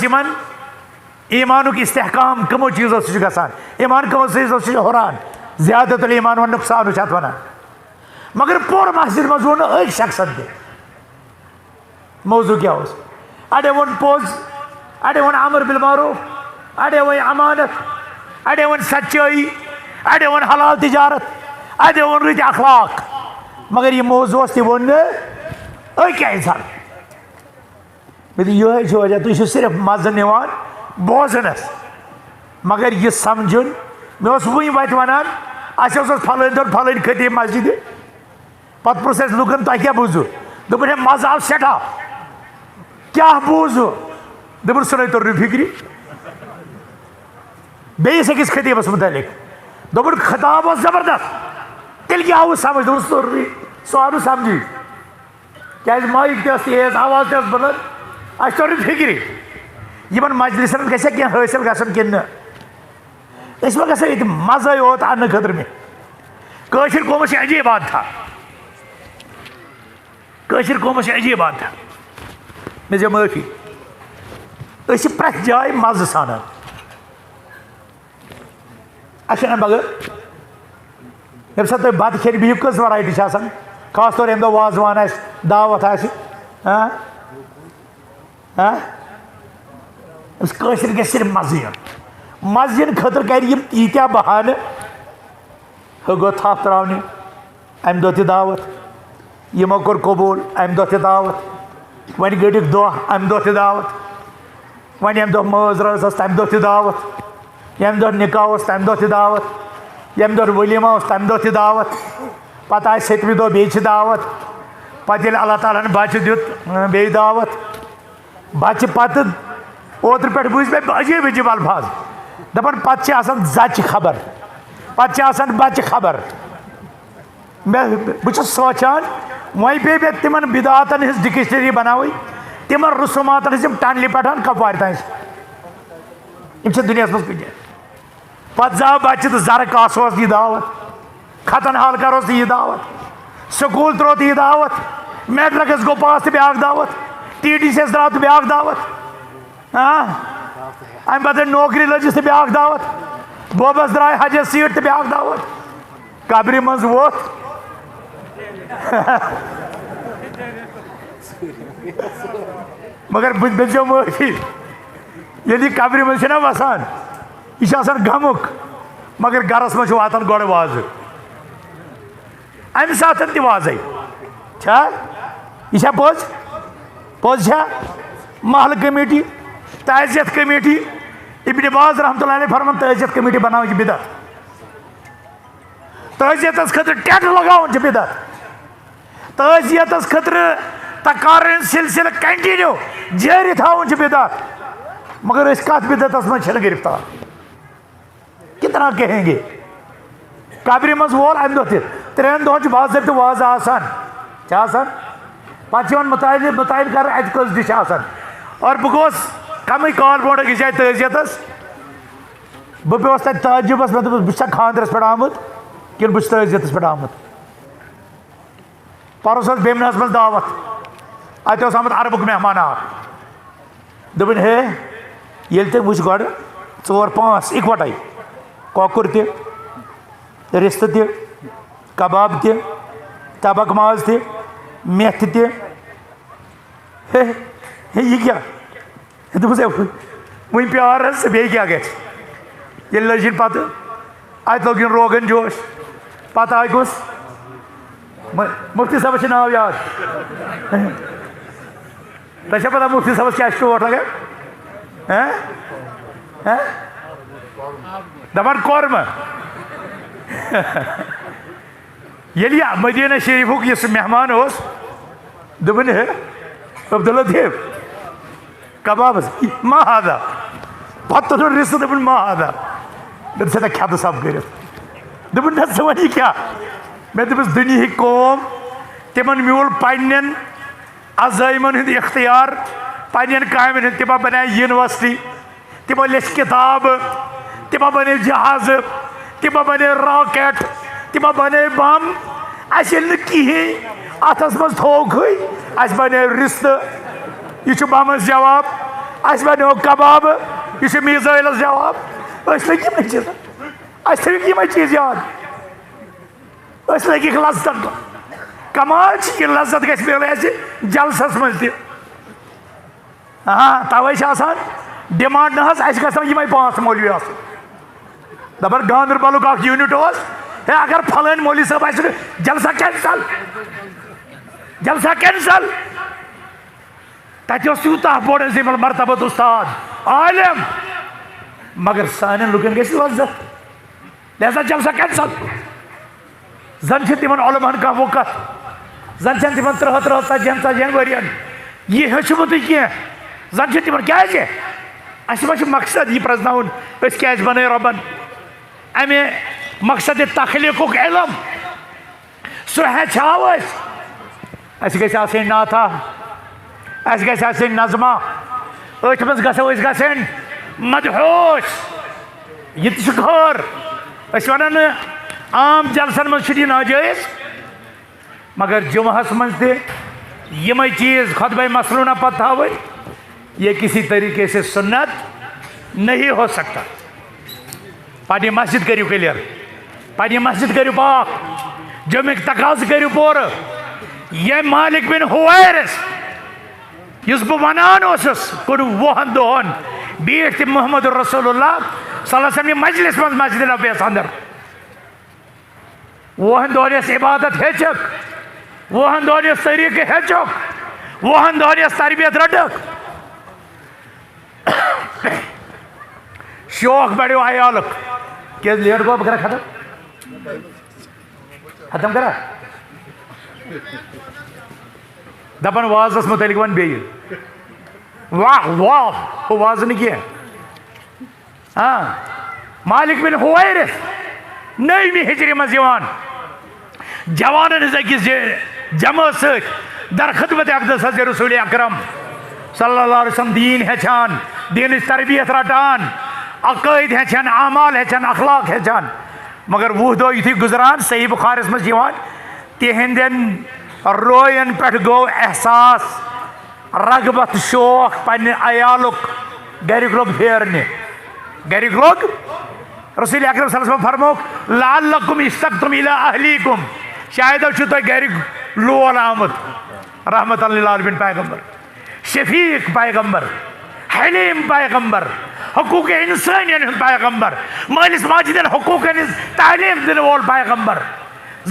ईमानुक इस्तेहकाम कमो चीज़ों से गसान ईमान कमो चीज़ों से हुरान ज़्यादतुल ईमान व नुकसान वन मगर पूरे मस्जिद मज वो अक शख्सन त मौजू क्या अड़े वो पोज अड़े वो अमर बिल मारूफ अड़े वो अमानत अड़े वो सच्चाई अड़े वो हलाल तिजारत अड़े वो रुत अखलाक मगर यह मौजू वो क्या इंसान यह वजह तुम सिर्फ मज़ निवान बोजनस मगर यह समझुन मे वही वत वनान फलन दोन फलन खतीब मस्जिद पत पुरुष लुकन तुम क्या बूजू दोपन है मज़ आव सठा क्या बूजू दोपन सुन तोर फिक्री बेस अकिस खतीबस मुतलिक दोपन खताब जबरदस्त तेल क्या आव समझ दोपन तोर सह आव समझी क्या माइक तेज आवाज ते बुलंद अस तोर फिक्री इन मजलिसन गि हासिल गन कि मज़े योत अन्न खतर मे कौम से अजीब बात था कौम से अजीब बात था मे जो माफी प्रेथ जाए मज़ सान अम बगैर ये सा तुम बत खेन बिहू कस वरायटी खास तौर अमे दह वाजवान आ दावत आशर ग सिर्फ मज़ इन खतर कर यीत्या बहान गो थप त्रावनी अम दह दावत यमो कोर कबूल अम दह दावत वन गड़िक दह अम दह दावत वन यम दह मज रस तम दह दावत यम दह निकाह तम दह दावत यम दह वलीमा तम दह दावत पत आ 7वीं दह बे दावत पत अल्लाह ताला बच्चे दुत बे दावत बच्चे पत ओतर पे बूझ मे अजीब अजीब अल्फाज दपान पत जच खबर पत बच्चे खबर बह सोचान वह पे मे तिम बिदातन हज डिक्शनरी बनाव तिम रसूमातन हज टनल पे कपवार तम दुनिया मज पत जाव बच्चे तो जर कास यह दावत खतन हाल करो यह दावत स्कूल त्रो यह दावत मैट्रिकस गो पास तो ब्या दावत TTCS द्राव तो ब्या दावत अम पे नौकरी लजिस तो ब्या दावत बोबस द्राय हजस सीट तो ब्या दावत कब्र मज वोत मगर बो माफी ये कब्र मज वसान यह गमुक मगर गरस मज वातान गोड़ वाज अम सात तज यह पोज पोज महल कमेटी ताजियत कमेटी इब्न बाज रहमतुल्लाह अलैह फरमान ताजियत कमेटी बनाव बिदत ताजियत खतर टेंट लगावन बिदत ताजियत खतर तकार सिलसिल कंटिन्यू जारी थावन बिदत मगर इस कत बिदत मज गिरफ्तार कितना कहेंगे कब्र मज वोल अम दह त्रेन दहन बाजत वाज आसान पे मुतायन कर अत कस डिश और बह गोस कम कॉल ब्रो अकिस जाए ताजियत बह पे तक ताजुबस मे बह खानदरस पे आमुत कि बह ताजियत पे आमुत परस बेमनस मज दावत अत आमुत अरबुक मेहमान दोपन हे ये तुम वुच गो 4-5 इकवटे कौकुर रिश्त कबाब तबक माज मेथ यह क्या दोपस वह प्यार बे क्या ये लजिन पे अत लोग रोगन जोश पत आय कस मुफ्ती साहब नाव याद तुम पता मुफ्ती साहब क्या चोट लगे दपान कोरम ये मदीना शरीफुक इस मेहमान दोपन है अब्दुल लतीफ कबाब मादा पे तुन रिश्त दोपन मादा मे सा खेत सब कर दोपन ना वन क्या मे दोपस दुनिया कौम तिमन म्यूल पन्न अजाइमन हंद इख्तियार पन्न कामन हंद तिमो बना यूनिवर्सिटी तिमो लिख किताब तिमो बने जहाज तिमो बने रॉकेट तिमो बने बम अल कहें अथस मज थोक अस बने रिश्त यह बमस जवाब अस बनो कबाब यह मीज़ाइलस जवाब लग चीज थी चीज याद लग लज्जत कमाल यह लज्जत गि मिल जलसस मज हाँ तवे डिमांड ना ये 5 मौलवी दपान गांदरबल यूनिट है अगर फलान मौलवी साहब जलसा कैंसल तत यूता बोड़ मरतबत उस्ताद आलिम मगर सान लुकन गि लज्जत लिहाजा जलसा कैंसल जन तिमन उलमन कह वो कत जन तिम 30-40 वरियन यह हेचमुत कह जन तिम क्या मकसद यह प्रजन क्या बन रबन अमे मकसद तखलीकुक इलम सह हेचाव नाथा नज़मा अथ मज गन मदहोश यह खर वन आम जलसन मज नाजायज मगर जुमहस मज तम चीज़ खुतबा मसलूना पत थाव ये किसी तरीके से सुन्नत नहीं हो सकता पन्नी मस्जिद करियो क्लियर पन्नी मस्जिद करियो पाक जुमिक तकाज करियो पूर ये मालिक बिन हुवैरिस युस बह वनान कुन 20 दोहन बीठ तम मोहम्मद रसूलुल्लाह सल्लल्लाहु अलैहि वसल्लम मजलिस मज मस्जिद नबवियस अंदर 20 दोहन इबादत हेचक 20 दोहन तरीके हेचक 20 दोहन तरबियत रटक शौक बढ़ो अयालक क्या लेट गो बह खत्म करा दपान वाजस मुतलिक वन बे वाह वाह वाज न कह हाँ मालिक बिन हुवैरिस 9वीं हिजरी मज जवान अकिस जमा दर खिदमत अक़दस हज़रत रसूल अकरम सल्लल्लाहु अलैहि वसल्लम दीन हेचान दीन तरबियत रटान अक़ायद हेचान आमाल हेचान अखलाक हेचान मगर 20 दो युथी गुजरान सही बुखारिस मज तिहंदन रोयन पे गो एहसास रगबत शौक पन्ने अयालुक गरिक लोग फेरने गरिक लोग रसूल अकरम सल्लल्लाहु अलैहि वसल्लम फरमोक लअल्लकुम इस्तक़तुम इला अहलीकुम शायद तुम गरिक लोल आमुत रहमतल लिल आलमीन पैगंबर शफीक पैगंबर हलीम पैगंबर, हकूक इंसानियन पैगंबर, मालिस माजिदन हकूक तालीम दिन वोल पैगंबर,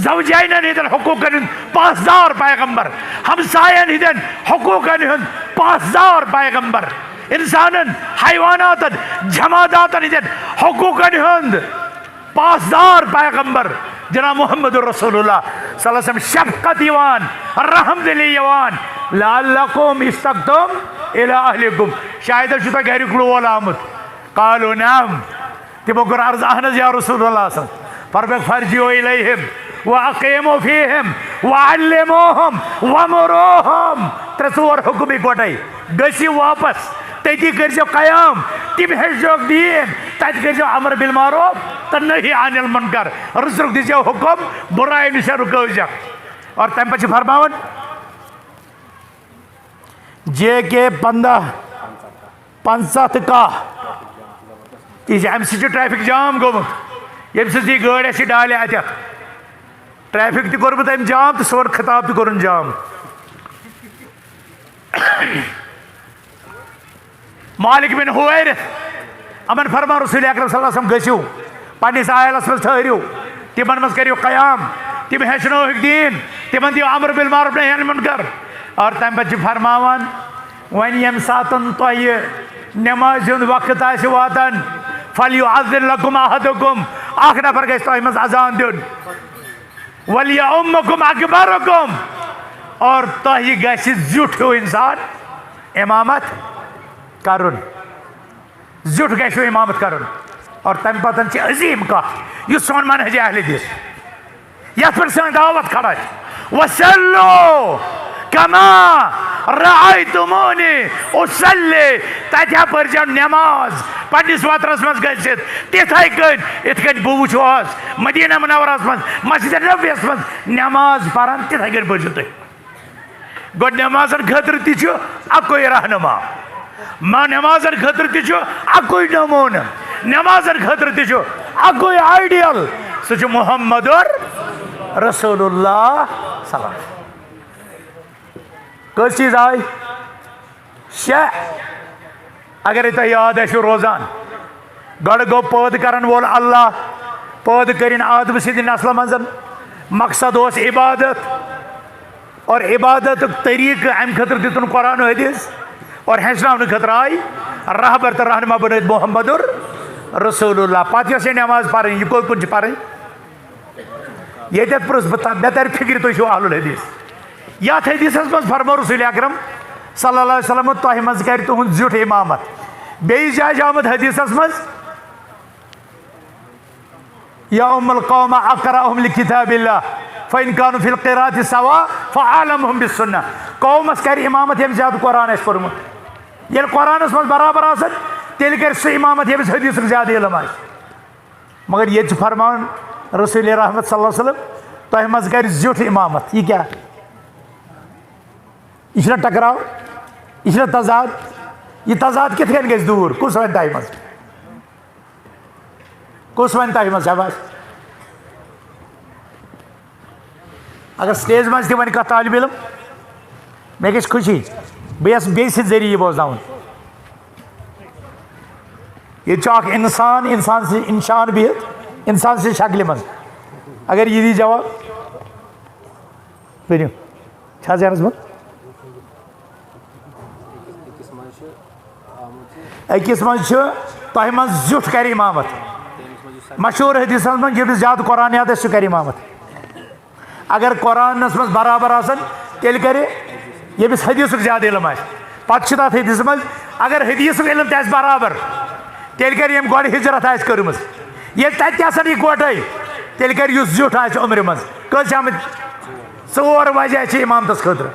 ज़ौजाइनन हिदन हकूकन पासदार पैगंबर, हमसायन हिदन हकूकन पासदार पैगंबर, इंसानन हैवानातन जमादातन हिदन हकूकन हंद पासदार पैगंबर जनाब मोहम्मद रसूलुल्लाह सल्लल्लाहु अलैहि वसल्लम शफकत यवान रहम दिली यवान लअल्लकुम इस्तक़तुम इला अहलिकुम शायद शुता गैर वोल आमुत कालो नाम तिमो कर अर्ज अहनज या रसूलुल्लाह फरमाया फरजिउ इलैहिम व अक़ीमु फीहिम व अल्लिमुहुम व मुरूहुम त्रसोर हुक्म इकवटै गसी वापस तती कर कयाम तिम हेजो दीन तत कर अमर बिल मारूफ तो नही अनिल मुनकर रसूल दीजो हुक्म बुराई निश रुकवजक और तम पे फरमान JK 15 का अम ट्रैफिक जाम गोमुत यम सी गाड़ी आसी डाले अत ट्रैफिक तोर्मुत अम जाम तो सोन खिताब तो कोर जाम मालिक बिन हुवैरिथ अमन फरमा रसूल अकरम सल्लल्लाहु अलैहि वसल्लम गसियो पन्निस आयलस मज ठहरियो तिमन मज करियो कयाम तिम हेचनोक दीन तिमन दियो अमर बिल मारूफ नही अनिल मुनकर और तम पे फरमान वन यम सातन तोह नमाज हुंद वक्त आसि वातन फलयुअज़्ज़िन लकुम अहदुकुम अख नफर गस तोह मज अजान दिन वलियउम्मुकुम अकबरुकुम और तोह गस जुठ इंसान इमामत करुन जुठ गो इमामत करुन और तम पतन अजीम कथ यह सोन मनहज अहले हदीस यथ पे सन दावत खड़ा वसल्लु कमा रअयतुमूनी उसल्ली तथा पर नमाज पन्निस वतरस मज गसित तिथै कन इत कन बह वुचो आज मदीना मुनव्वरस मज मस्जिद नबवियस मज नमाज परान तिथै कन पढ़ियो तुम गो नमाजन खतर तु अकोई रहनुमा नमाजन खतर तु अकोई नमून नमाजन खतर तु अकोई आइडियल सह मुहम्मदुर रसूलुल्लाह सल्लल्लाहु कस चीज आय शे अगर तुम याद आसो रोजान गड़ गो पैद करन वोल अल्लाह पैद कर आदम सद नस्ल मज मकसद उस इबादत और इबादत तरीक अम खतर दितन कुरान हदीस और हेचन खतर आय रहबर तो रहनुमा बन मोहम्मदुर रसूलुल्लाह पे नमाज पढ़ यह कोत कुन पढ़ ये पुरुष मे तर फिक्र तुम अहलुल हदीस यथ हदीस मज फरमा रसूल अकरम सल्लल्लाहु अलैहि वसल्लम तोह मज कर तुहद जुठ इमामत बेस जाय आमद हदीस मज या उम्मुल कौम अक़राहुम लिकिताबिल्लाह फ़इन कानू फ़िल क़िराअति सवा फ़अअलमुहुम बिस्सुन्नह कौमस कर इमामत यम ज्यादा कुरान आस पोर्मुत ये कुरानस मज बराबर आसन तेल कर सह इमामत यमिस हदीस ज्यादा इल्म आस मगर ये फरमान रसूल रहमत सल्लल्लाहु अलैहि वसल्लम तोह मज कर जुठ इमामत यह क्या यह टकराव यह तजाद कित कन गस दूर कुस वन तह मज कुस वन तह मज शाबाश अगर स्टेज मज वन कह तालिब इल्म मे गई खुशी बस बेस जरिए बोजन ये इंसान इंसान से इंशान बिहत इंसान से शक्ल मज अगर यह दी जवाब वन जानस मत अकिस मज तह मज जुठ कर इमामत मशहूर हदीस मज यमिस ज्यादा कुरान याद सह कर इमामत अगर कुरानस मज बराबर आसन तेल कर यमिस हदीस ज्यादा इल्म आस पे तथ हदीस मज अगर हदीस इल्म तह बराबर तेल कर यम गो हिजरत आस कर्म ये तथन इकवटे तेल कर जुठ आस उम्र मज कस आमत 4 वजह इमामतस खतर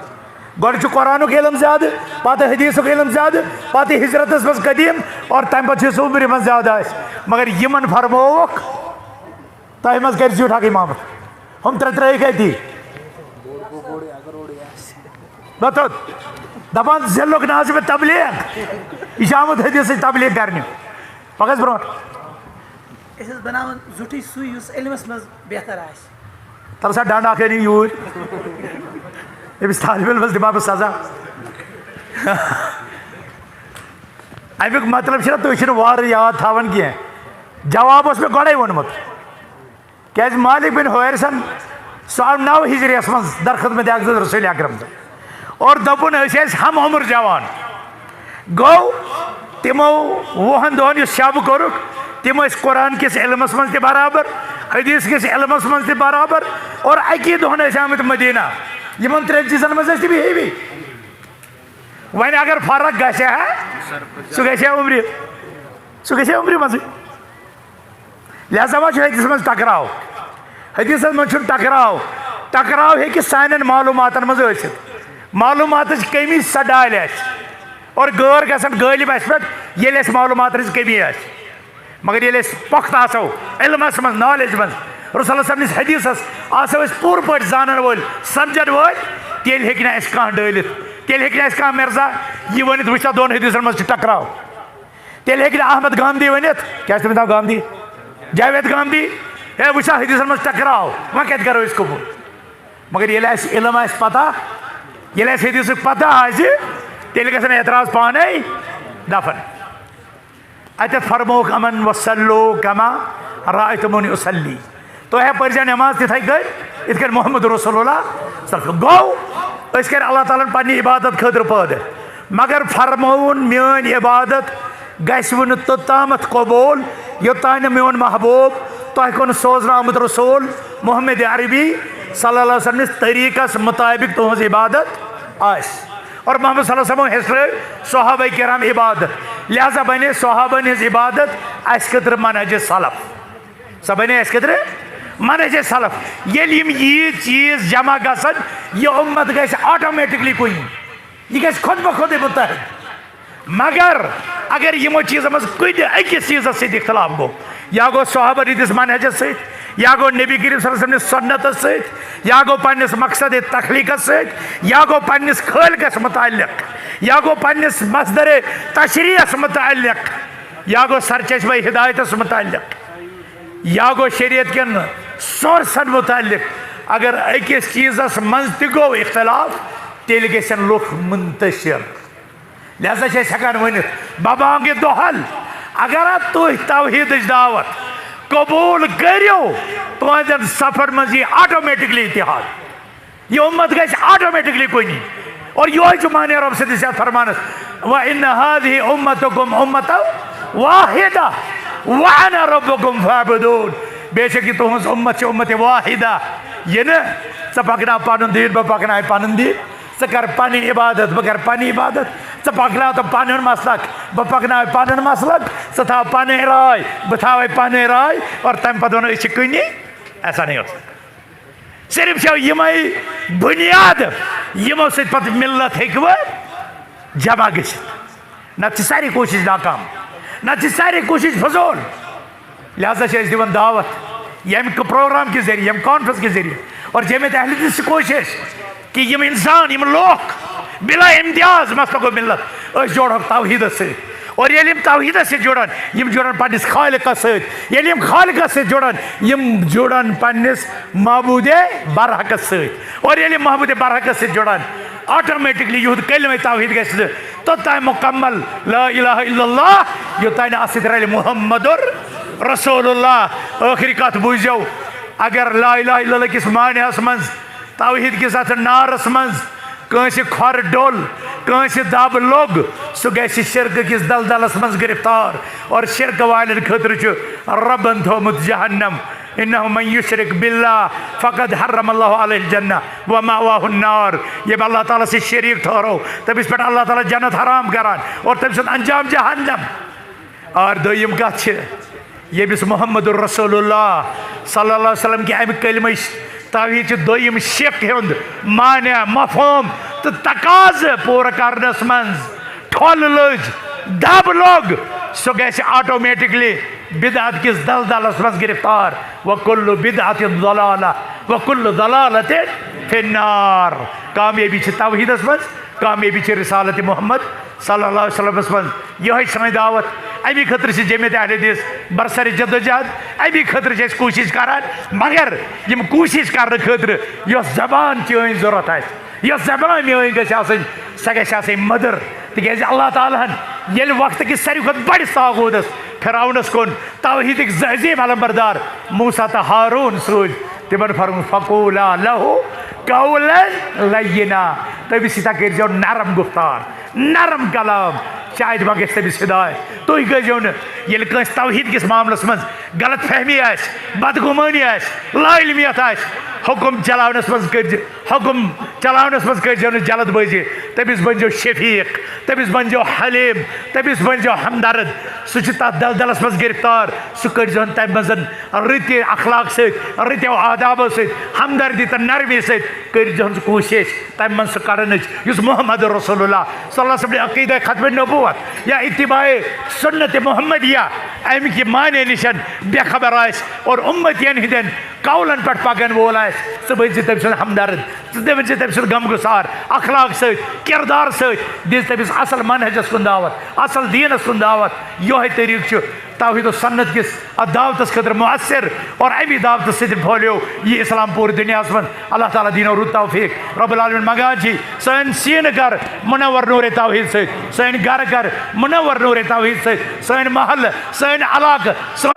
गो कुरानुक इल्म ज्यादा पे हदीसुक इल्म ज्यादा पे हिजरतस मज कदीम और तम पे उम्र मज ज्यादा आस मगर यमन फरमोक तह मज कर जुठ इमामत हम त्रे अति दपान जिलुक ना मे तबलीग यह आमुत हदीस तबलीग करने पकस ब्रो बनावन जुठी सुई उस इल्मस मज बेहतर आस तब सा डांड आखे नहीं यूर यमिस तालिब इल्मस दिमा बह सजा अमुक मतलब तुम वार याद थावन कह जवाब मे गोड़े वोनमुत क्या मालिक बिन हुवैरिसन सह आव 9 हिजरियस मज दरखदमत अक़दस रसूल अकरम और दोपुन हम उम्र जवान गो तिमो 20 दोहन शब कोरुक तिम कुरान किस इल्मस मज ते बराबर हदीस किस इल्मस मज ते बराबर और अकी दोहन आमत मदीना यमन 3 चीजन मज हेवी वन अगर फर्क गह सह उम्र मज लिहाजा वा हदीस मज टकराव हदीस मज टकराव हे सान मालूमातन मज मालूमात कमी सा डाल और गैर गसन गालिब पे मालूमात कमी मगर ये पुख्त आसो इल्मस मज नॉलेज मज रसूल सल्लल्लाहु अलैहि हदीसस आसो पूर पे जानन वोल समझन वोल तेल हेक ना कह डालित तेल हेक ना कह मिर्जा यह वनित वुचा दोन हदीसन मज टकराव तेल हेक ना अहमद गांधी वनित क्या नाव गांधी जावेद गांधी है वुचा हदीसन मज टकराव वह क्या करो इसको मगर ये इल्म पता ये हदीस पता तेल गसन एतराज पाने दफन अत फरमोक अमन वसल्लो कमा रायतमुनी उसल्ली तो है पर्जा नमाज तिथाई गई इत मोहम्मद रसूलुल्लाह गो कर अल्लाह ताला पन्नी इबादत खतर पैदा मगर फरमोन मेन इबादत गन तोतामत कबूल योतान मेन महबूब तह कुन सोजन आमुत रसूल मोहम्मद अरबी सल्लल्लाहु अलैहि वसल्लम तरीक़स मुताबिक तुहज इबादत आस और मोहम्मद सल्लल्लाहु अलैहि वसल्लम हेच्छ सहाबा किराम इबादत लिहाजा बने सहाबन हज इबादत अस खतर मनहज सलफ सह बने अस खतर मनहज सलफ ये चीज जमा गसन यह उम्मत गस ऑटोमेटिकली कुन यह गस खुद ब खुद मुतहद मगर अगर यमो चीजों मज कुछ अकिस चीज सत इख्तलाफ गो या गो सहाबा हदीस मनहजस सत या गो नबी करीम सल्लल्लाहु अलैहि वसल्लम सुन्नतस सत या गो पन्निस मकसद तखलीकस सत या गो पन्निस खालिकस मुताल्लिक या गो पन्निस मसदर तशरीहस मुताल्लिक या गो सरचश्मा हिदायतस मुताल्लिक या गो शरीयत कन सोर्सन मुताल्लिक अगर अकिस चीजस मज त गो इख्तलाफ तेल गसन लुक मुंतशिर लिहाजा हेकान वन बबांग दोहल अगर तुह तौहीद दावत कबूल करो तुहन सफर मज ऑटोमेटिकली इतिहाद यह उम्मत गस ऑटोमेटिकली कुन और यह माने रब सद फरमान व इन हादिहि उम्मतुकुम उम्मतन वाहिदा व अना रब्बुकुम फअबुदून बेशक तुहज उम्मत उम्मत वाहिदा ये न पकना पन दीन बह पकना पन दीन कर पन इबादत बह कर पन इबादत पकना तो पन मसलक बह पकना पन मसलक था पन राय बह था पन राय और तम पे वन कुनी ऐसा नहीं हो सकता सिर्फ यमई बुनियाद यमो सत मिल्लत हेकव जमा ग नत सारी कोशिश नाकाम नत सारी कोशिश फजूल लिहाजा दिवन दावत यम प्रोग्राम के जरिए यम कॉन्फ्रेंस के जरिए और जमियत अहले हदीस कोशिश कि यम इंसान यम लोग बिला इम्तियाज मसलक मिल्लत जोड़ तौहीद से और ये तौहीद से जुड़न यम जुड़न पन्निस खालिकस सत ये खालिकस से जुड़न यम जुड़न पन्निस महबूदे बरहकस सत और ये महबूदे बरहकस से जुड़न ऑटोमेटिकली युद्ध कलमे तौहीद गस तोतान मुकम्मल ला इलाहा इल्लल्लाह योतान असद रल मुहम्मदुर रसूलुल्लाह आखिरी कत बुझो अगर ला इलाहा इल्लल्लाह किस मानहस मज तौहीद किस अथ नारस मज कंस खर डोल कंस दब लोग सह गि शिरक किस दलदलस मज गिरफ्तार और शिरक वालन खतर रबन थोमुत जहन्नम इन्नहु मन युशरिक बिल्लाह फ़क़द हर्रमल्लाहु अलैहिल जन्नह व मअवाहुन नार ये अल्लाह ताला से शरीक ठहरो तब इस पर अल्लाह ताला जन्नत हराम करान और तब अंजाम जहन्नम और दोयम कथ यमिस मुहम्मदुर रसूलुल्लाह सल्लल्लाहु अलैहि वसल्लम के अमि कलिमा तौहीद दोयम शिक हुंद माने मफहूम तो तकाज पूरा करनस मंज ठोल लज दब लोग सह गस ऑटोमेटिकली बिदअत किस दलदलस मज गिरफ्तार व कुल्लु बिदअतिन दलाला व कुल्लु दलालतिन फिन्नार कामयाबी तौहीदस मज कामयाबी रिसालत मोहम्मद सल्लल्लाहु अलैहि वसल्लम मज यह सन दावत अमी खतर जमियत अहले हदीस बरसर जदोजहद अमी खतर कोशिश करान मगर यम कोशिश कर खतर यह जबान चन जरूरत यह जबान मेन गई सह गई मदर तिज अल्लाह ताला ये वक्त कि सारी खुद बड़ तागूदस फिरौनस कुन तौहीदिक अजीम अलमबरदार मूसा तो हारून सूझ तिमन फरमु फकूला लहू कौलन लय्यिना तमिस कर नरम गुफ्तार नरम कलाम शायद मा गस तमिस हिदायत तुम गो ये तौहीद किस मामलस मज गलत फहमी बदगुमानी लाइलमियत हुकुम चलावनस मज हुकुम चलावनस मज कर जल्दबाजी तमिस बनो शफीक तमिस बनो हलीम तमिस बनो हमदर्द सह दलदलस मज गिरफ्तार सह कर तम मज रत अखलाक सत आदाबो सत हमदर्दी तो नरमी सत कोशिश तम मन सह कड़न मोहम्मद रसूलुल्लाह सल्लल्लाहु अलैहि वसल्लम अकीदा खत्म नबूवत या इत्तिबाए सुन्नत मोहम्मदिया अम कि माने निशन बेखबर और उम्मतियन हिंदन कौलन पे पकन वोल सह बन तम सद हमदर्द बन तम सद गमगुसार अखलाक सत किरदार सत दिस तमिस असल मनहजस कुन दावत असल दीनस कुन दावत यो तरीक़ तौहीद सन्नत किस दावतस खतर मुअस्सिर और अमी दावत सत फहलियो ये इस्लाम पूरे दुनिया मं अल्लाह ताला दीनो रुत तौफीक रब्बुल आलमीन मंगान सन सीन कर मुनव्वर नूर तौहीद सन घर कर मुनव्वर नूर तौहीद सन महल सन इलाक़